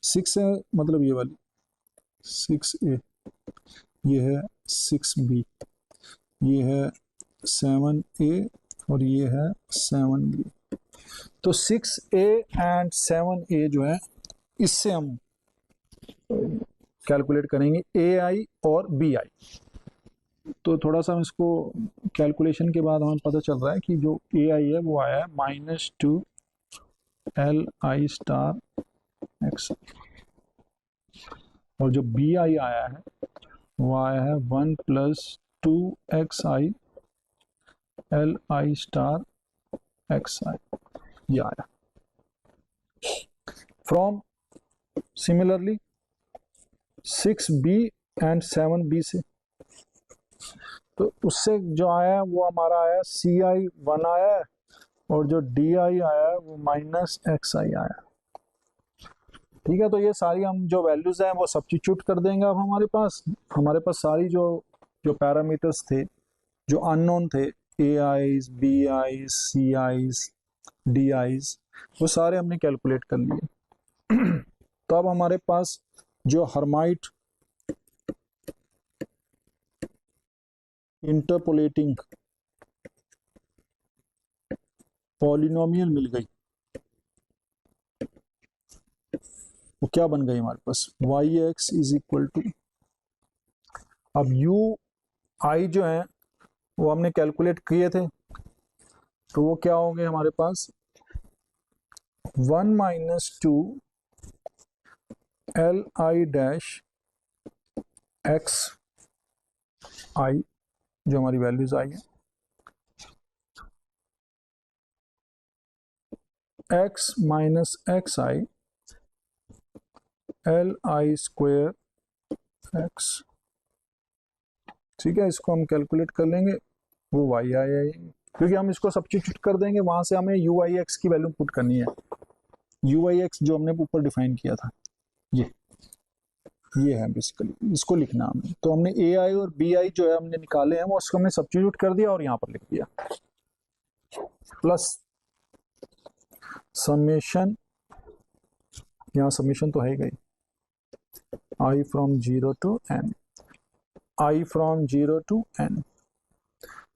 6 है मतलब ये वाली 6a, ये है 6b, ये है 7a और ये है 7b। तो 6a एंड 7a जो है इससे हम कैलकुलेट करेंगे ए आई और बी आई। तो थोड़ा सा इसको कैलकुलेशन के बाद हमें पता चल रहा है कि जो ए आई है वो आया है -2 एल आई स्टार एक्स, और जो बी आई आया है वो आया है 1 + 2xi L I star X I, ये आया। From similarly 6b and 7b से, तो उससे जो आया है वो हमारा आया सी आई 1 आया है, और जो डी आई आया है वो -xi आया है, ठीक है। तो ये सारी हम जो वैल्यूज हैं वो सब्स्टिट्यूट कर देंगे। अब हमारे पास सारी जो जो पैरामीटर्स थे जो अननोन थे, A I's B I's C I's D I's, वो सारे हमने कैलकुलेट कर लिए। तो अब हमारे पास जो हर्माइट इंटरपोलेटिंग पॉलिनोमियल मिल गई, वो क्या बन गई हमारे पास, Y X is equal to, अब यू आई जो है वो हमने कैलकुलेट किए थे, तो वो क्या होंगे हमारे पास, 1 minus two L I dash X I, जो हमारी वैल्यूज आई है, X minus X I L I square X, ठीक है, इसको हम कैलकुलेट कर लेंगे, वो वाई आई आएगी, क्योंकि हम इसको सब्स्टिट्यूट कर देंगे, वहां से हमें यू आई एक्स की वैल्यू पुट करनी है, यू आई एक्स जो हमने ऊपर डिफाइन किया था, ये है बेसिकली, इसको लिखना हमने, तो हमने ए आई और बी आई जो है हमने निकाले हैं, वो उसको हमने सब्स्टिट्यूट कर दिया और यहाँ पर लिख दिया, प्लस समेशन, यहाँ समेशन तो है गई, I from 0 to N, I from 0 to N,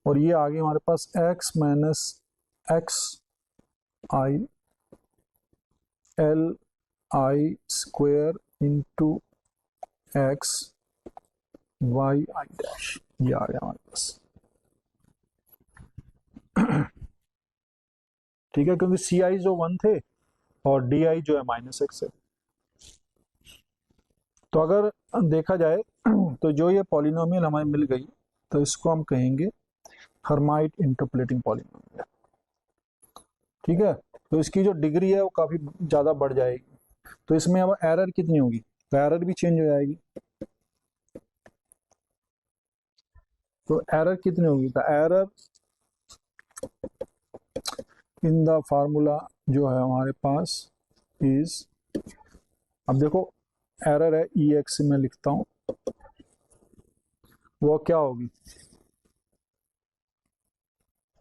और ये आगे हमारे पास x minus X I L I square into X Y I dash, ये आ गया हमारे पास। ठीक है, क्योंकि सी आई जो 1 थे और डी आई जो है माइनस एक्स है, तो अगर देखा जाए तो जो ये पॉलिनोमियल हमें मिल गई, तो इसको हम कहेंगे हर्माइट इंटरपोलेटिंग पॉलिनोमियल, ठीक है, तो इसकी जो डिग्री है वो काफी ज्यादा बढ़ जाएगी, तो इसमें अब एरर कितनी होगी, तो एरर भी चेंज हो जाएगी, तो एरर कितनी होगी, तो एरर इन द फार्मूला जो है हमारे पास इज, अब देखो एरर है ई एक्स में लिखता हूं, वो क्या होगी,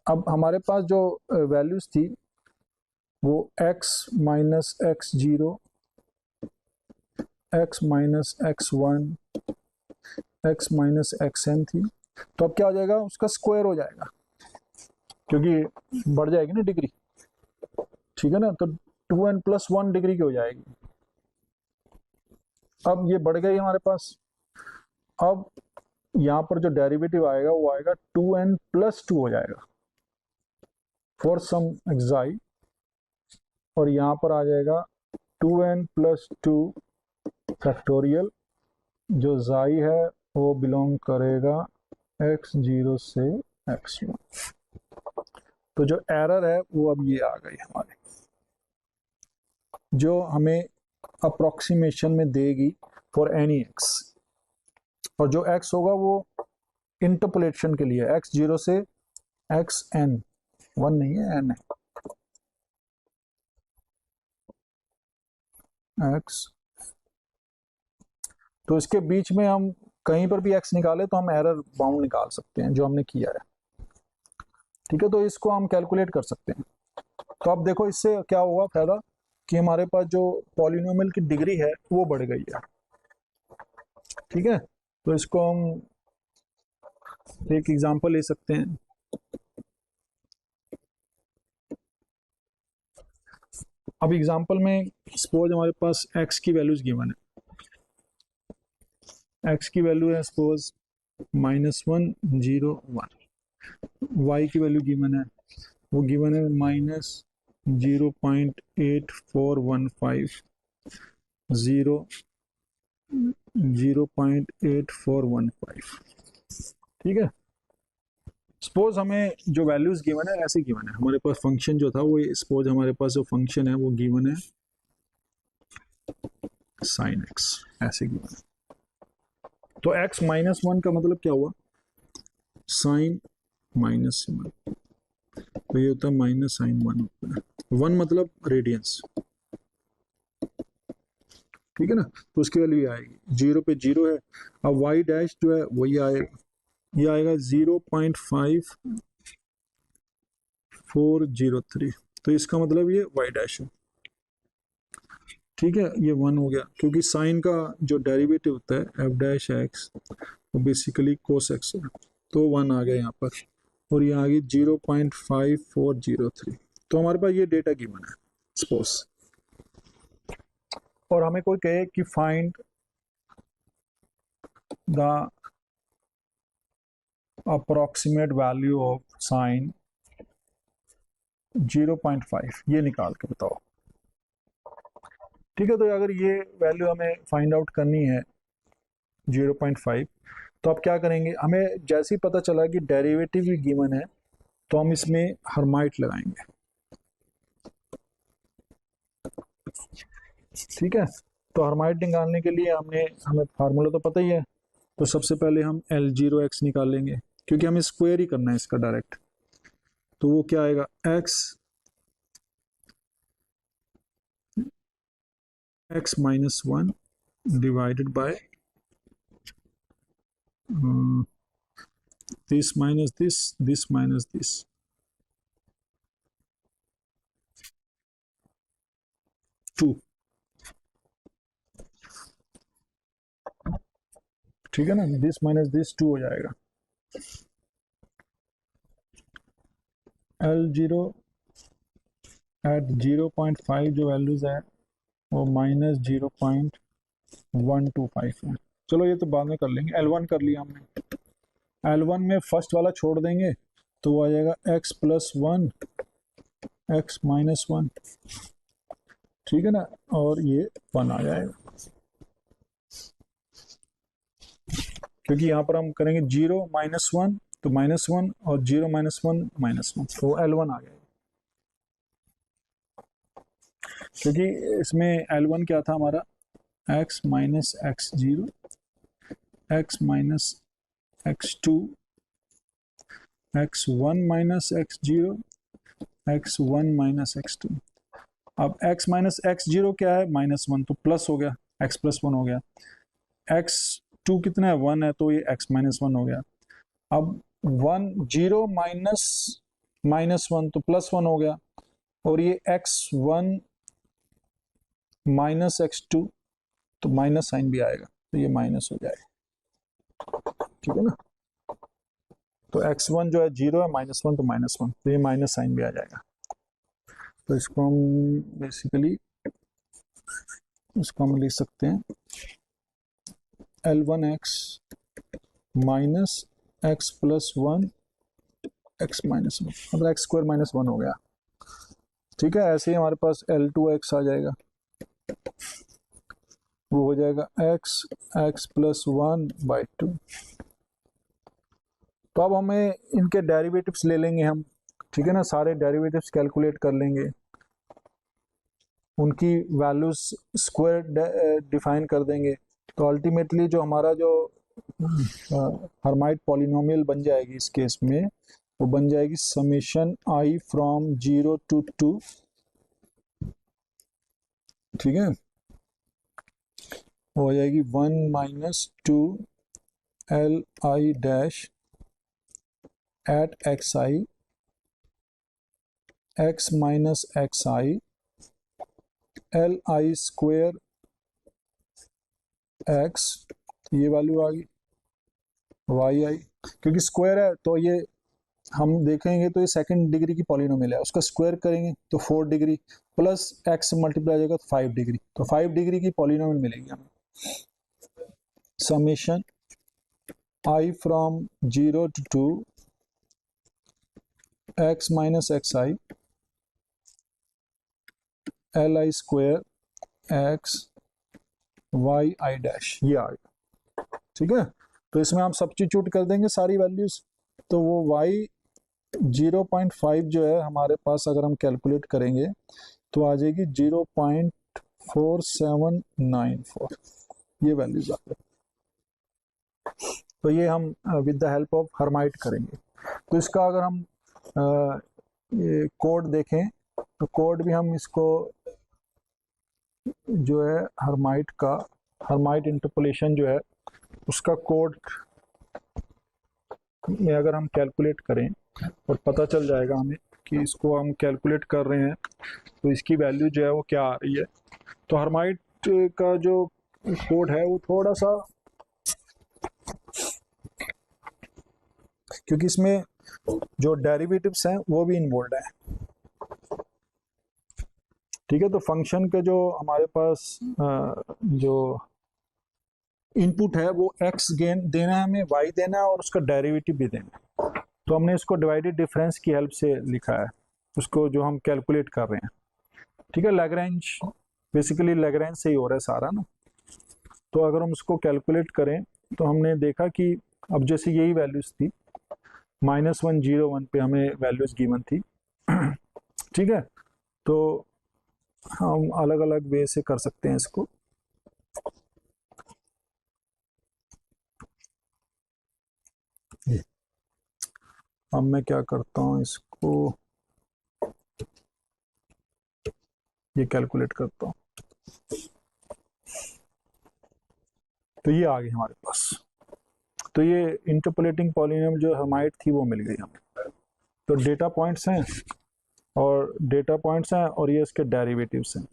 अब हमारे पास जो वैल्यूज थी वो x minus X zero, X minus X one, X minus X N थी, तो अब क्या हो जाएगा, उसका स्क्वायर हो जाएगा, क्योंकि बढ़ जाएगी ना डिग्री, ठीक है ना, तो 2n प्लस 1 डिग्री की हो जाएगी, अब ये बढ़ गई हमारे पास, अब यहाँ पर जो डेरिवेटिव आएगा वो आएगा 2n प्लस 2 हो जाएगा फॉर सम एक्साई, और यहाँ पर आ जाएगा 2n प्लस 2 फैक्टोरियल, जो जाई है वो बिलोंग करेगा x0 से x1, तो जो एरर है वो अब ये आ गई हमारे, जो हमें अप्रोक्सीमेशन में देगी फॉर एनी x, और जो x होगा वो इंटरपोलेशन के लिए x0 से xn, 1 नहीं है n है x, तो इसके बीच में हम कहीं पर भी x निकाले तो हम एरर बाउंड निकाल सकते हैं, जो हमने किया है, ठीक है, तो इसको हम कैलकुलेट कर सकते हैं, तो अब देखो इससे क्या हुआ फायदा, कि हमारे पास जो पॉलिनोमियल की डिग्री है वो बढ़ गई है, ठीक है, तो इसको हम एक एग्जांपल ले सकते हैं, अब एग्जांपल में सपोज हमारे पास x की वैल्यूज गिवन है, x की वैल्यू है सपोज -1 0 1, y की वैल्यू गिवन है, वो गिवन है -0.8415 0 0.8415, ठीक है, सपोज हमें जो वैल्यूज गिवन है ऐसे गिवन है, हमारे पास फंक्शन जो था वो, सपोज हमारे पास जो फंक्शन है वो गिवन है sin x, ऐसे गिवन है, तो x -1 का मतलब क्या हुआ, sin -1, तो ये होता है -sin 1 होता है, 1 मतलब रेडियंस, ठीक है ना, तो उसकी वैल्यू आएगी 0 पे 0 है, अब y डैश जो है वही आएगा, ये आएगा 0.5403, तो इसका मतलब ये y डैश है, ठीक है, ये 1 हो गया, क्योंकि साइन का जो डेरिवेटिव होता है f डैश एक्स वो बेसिकली कोस एक्स है, तो 1 आ गया यहाँ पर, और ये आ गई 0.5403, तो हमारे पास ये डेटा गिवन है सपोज, और हमें कोई कहे कि find the approximate value of sine 0.5, ये निकाल के बताओ। ठीक है, तो अगर ये वैल्यू हमें फाइंड आउट करनी है 0.5, तो आप क्या करेंगे, हमें जैसे ही पता चला कि डेरिवेटिव भी गिवन है तो हम इसमें हर्माइट लगाएंगे। ठीक है, तो हर्माइट निकालने के लिए हमें फार्मूला तो पता ही है। तो सबसे पहले हम L0x निकालेंगे, क्योंकि हमें स्क्वायर ही करना है इसका डायरेक्ट। तो वो क्या आएगा, x minus 1 divided by this minus this minus this, 2। ठीक है ना, this minus this 2 हो जाएगा। L0 एट 0.5 जो वैल्यूज है वो माइनस 0.125 है। चलो ये तो बाद में कर लेंगे, L1 कर लिया हमने। L1 में फर्स्ट वाला छोड़ देंगे तो वो आ जाएगा x प्लस 1 x माइनस 1। ठीक है ना, और ये 1 आ जाएगा, क्योंकि यहाँ पर हम करेंगे 0 माइनस 1 तो माइनस 1 और 0 माइनस 1 माइनस 1, तो L1 आ जाएगा। क्योंकि इसमें L1 क्या था हमारा, x minus x 0 x minus x 2 x1 minus x 0 x1 minus x 2। अब x माइनस एक्स 0 क्या है, माइनस 1, तो प्लस हो गया, x प्लस 1 हो गया। x2 कितना है, 1 है, तो ये x माइनस 1 हो गया। अब 0 माइनस माइनस 1 तो प्लस 1 हो गया, और ये x1 माइनस x2 तो माइनस साइन भी आएगा, तो ये माइनस हो जाएगा। ठीक है ना, तो x1 जो है 0 है, माइनस 1 तो माइनस 1, तो ये माइनस साइन भी आ जाएगा। तो इसको हम बेसिकली लिख सकते हैं L1x minus x plus 1 x minus 1, मतलब एक्स स्क्वायर माइनस 1 हो गया। ठीक है, ऐसे ही हमारे पास L2x आ जाएगा, वो हो जाएगा x प्लस 1 बाई 2। तो अब हमें इनके डेरिवेटिव्स ले लेंगे हम। ठीक है ना, सारे डेरिवेटिव्स कैलकुलेट कर लेंगे, उनकी वैल्यूज स्क्वायर डिफाइन कर देंगे। तो अल्टीमेटली जो हमारा जो हर्माइट पॉलिनोमियल बन जाएगी इस केस में, वो बन जाएगी समेशन i फ्रॉम 0 to 2। ठीक है, हो जाएगी 1 minus 2 L I dash at X I X minus X I L I square X, ये वैल्यू आ गई वाई आई, क्योंकि स्क्वायर है तो ये हम देखेंगे तो ये सेकंड डिग्री की पॉलिनोमियल है, उसका स्क्वायर करेंगे तो 4 डिग्री प्लस एक्स से मल्टीप्लाई हो जाएगा तो 5 डिग्री, तो 5 डिग्री की पॉलिनोमियल मिलेगी हमें। Summation i from 0 to 2 x minus X I L I square X Y I dash, ये आ गया। ठीक है, तो इसमें हम सब्स्टिट्यूट कर देंगे सारी वैल्यूज, तो वो y 0.5 जो है हमारे पास, अगर हम कैलकुलेट करेंगे तो आ जाएगी 0.4794, ये वैल्यूज आ गई। तो ये हम with the help of Hermite करेंगे। तो इसका अगर हम ये कोड देखें तो कोड भी हम इसको जो है हर्माइट इंटरपोलेशन जो है उसका कोड में अगर हम कैलकुलेट करें और पता चल जाएगा हमें कि इसको हम कैलकुलेट कर रहे हैं तो इसकी वैल्यू जो है वो क्या आ रही है। तो हर्माइट का जो कोड है वो थोड़ा सा, क्योंकि इसमें जो डेरिवेटिव्स हैं वो भी इन्वॉल्व है, ठीक है, तो फंक्शन के जो हमारे पास जो इनपुट है वो x गेन देना है हमें, y देना है और उसका डेरिवेटिव भी देना है। तो हमने इसको डिवाइडेड डिफरेंस की हेल्प से लिखा है उसको, जो हम कैलकुलेट कर रहे हैं। ठीक है, लैग्रेंज, बेसिकली लैग्रेंज से ही हो रहा है सारा ना। तो अगर हम उसको कैलकुलेट करें तो हमने देखा कि अब जैसे यही वैल्यूज थी, -101 पे हमें वैल्यूज गिवन थी। ठीक है, तो हम अलग अलग वे से कर सकते हैं इसको। अब मैं क्या करता हूँ, इसको ये कैलकुलेट करता हूँ। तो ये आ गई हमारे पास। तो ये इंटरपोलेटिंग पॉलिनॉमियल जो हर्माइट थी वो मिल गई हमें। तो डेटा पॉइंट्स हैं और ये इसके डेरिवेटिव्स हैं।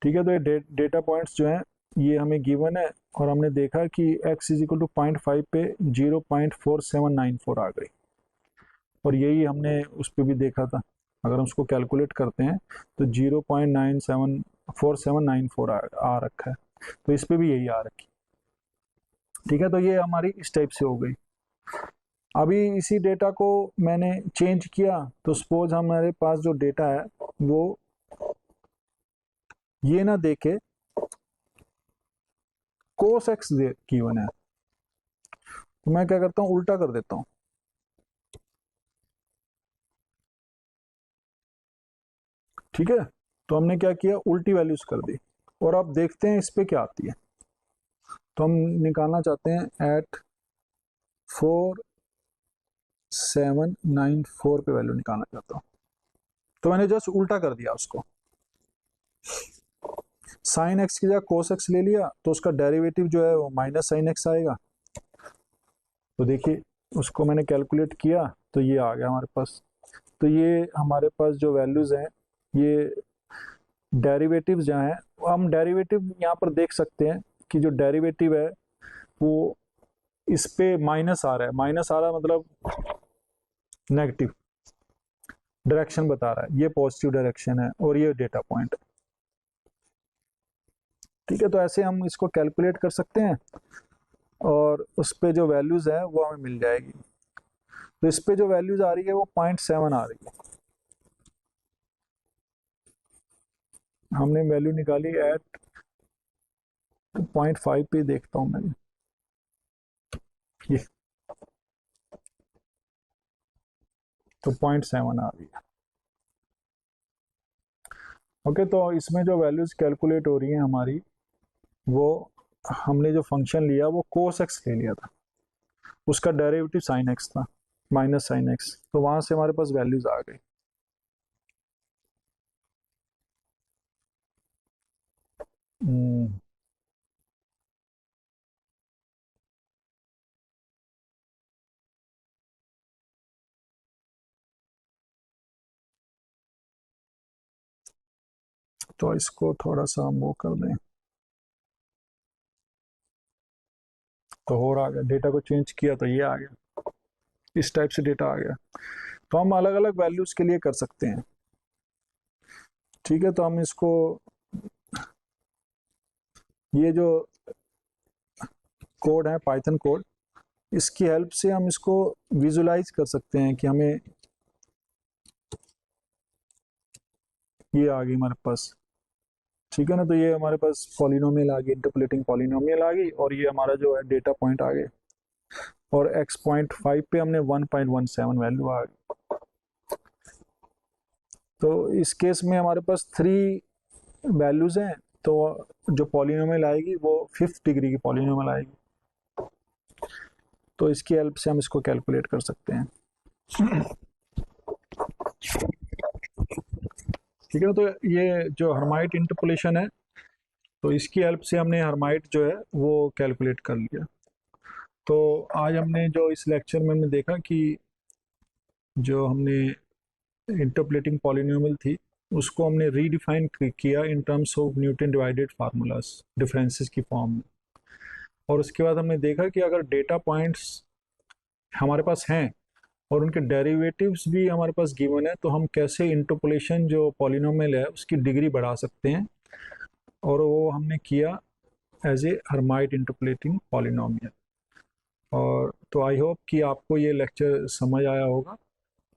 ठीक है, तो ये डेटा पॉइंट्स जो हैं ये हमें गिवन है, और हमने देखा कि x इज इक्वल टू 0.5 पे 0.4794 आ गई, और यही हमने उस पर भी देखा था। अगर हम उसको कैलकुलेट करते हैं तो 0.4794 आ रखा है, तो इस पर भी यही आ रखी। ठीक है, तो ये हमारी इस टाइप से हो गई। अभी इसी डेटा को मैंने चेंज किया, तो सपोज हमारे पास जो डेटा है वो ये ना देखे कोस एक्स गिवन है, तो मैं क्या करता हूँ, उल्टा कर देता हूँ। ठीक है, तो हमने क्या किया, उल्टी वैल्यूज कर दी, और अब देखते हैं इस पे क्या आती है। तो हम निकालना चाहते हैं एट 4794 पे वैल्यू निकालना चाहता हूँ। तो मैंने जस्ट उल्टा कर दिया उसको, साइन एक्स की जगह कोस एक्स ले लिया, तो उसका डेरिवेटिव जो है वो माइनस साइन एक्स आएगा। तो देखिए उसको मैंने कैलकुलेट किया तो ये आ गया हमारे पास। तो ये हमारे पास जो वैल्यूज हैं, ये डेरिवेटिव जहाँ है, हम डेरिवेटिव यहाँ पर देख सकते हैं कि जो डेरिवेटिव है वो इस पे माइनस आ रहा है। माइनस आ रहा है मतलब नेगेटिव डायरेक्शन बता रहा है, ये पॉजिटिव डायरेक्शन है और ये डेटा पॉइंट है। ठीक है, तो ऐसे हम इसको कैलकुलेट कर सकते हैं, और उस पे जो वैल्यूज है वो हमें मिल जाएगी। तो इस पे जो वैल्यूज आ रही है वो 0.7 आ रही है। हमने वैल्यू निकाली एट 0.5 पे, देखता हूँ मैं ये, तो 0.7 आ रही है। ओके, तो इसमें जो वैल्यूज कैलकुलेट हो रही हैं हमारी, वो हमने जो फंक्शन लिया वो कोस एक्स ले लिया था, उसका डेरिवेटिव साइन एक्स था, माइनस साइन एक्स, तो वहां से हमारे पास वैल्यूज आ गई। हम्म, तो इसको थोड़ा सा हम वो कर दें, तो हो रहा गया, डेटा को चेंज किया तो ये आ गया, इस टाइप से डेटा आ गया। तो हम अलग अलग वैल्यूज के लिए कर सकते हैं। ठीक है, तो हम इसको, ये जो कोड है पाइथन कोड, इसकी हेल्प से हम इसको विजुलाइज कर सकते हैं कि हमें ये आ गई हमारे पास। ठीक है ना, तो ये हमारे पास पॉलिनोमियल आ गई, इंटरपोलेटिंग पॉलिनोमियल आ गई, और ये हमारा जो है डेटा पॉइंट आ गए, और x.5 पे हमने 1.17 वैल्यू आ गई। तो इस केस में हमारे पास 3 वैल्यूज हैं, तो जो पॉलिनोमियल आएगी वो 5th डिग्री की पॉलिनोमियल आएगी। तो इसकी हेल्प से हम इसको कैलकुलेट कर सकते हैं। ठीक है, तो ये जो हर्माइट इंटरपोलेशन है, तो इसकी हेल्प से हमने हर्माइट जो है वो कैलकुलेट कर लिया। तो आज हमने जो इस लेक्चर में हमने देखा कि जो हमने इंटरपोलेटिंग पॉलिनोमियल थी उसको हमने रीडिफाइन किया in terms of Newton divided formulas differences की फॉर्म में। और उसके बाद हमने देखा कि अगर डेटा पॉइंट्स हमारे पास हैं और उनके डेरिवेटिव्स भी हमारे पास गिवन है, तो हम कैसे इंटरपोलेशन जो पॉलिनोमियल है उसकी डिग्री बढ़ा सकते हैं, और वो हमने किया as a Hermite interpolating polynomial. और तो आई होप कि आपको ये लेक्चर समझ आया होगा,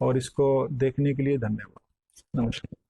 और इसको देखने के लिए धन्यवाद। नमस्कार।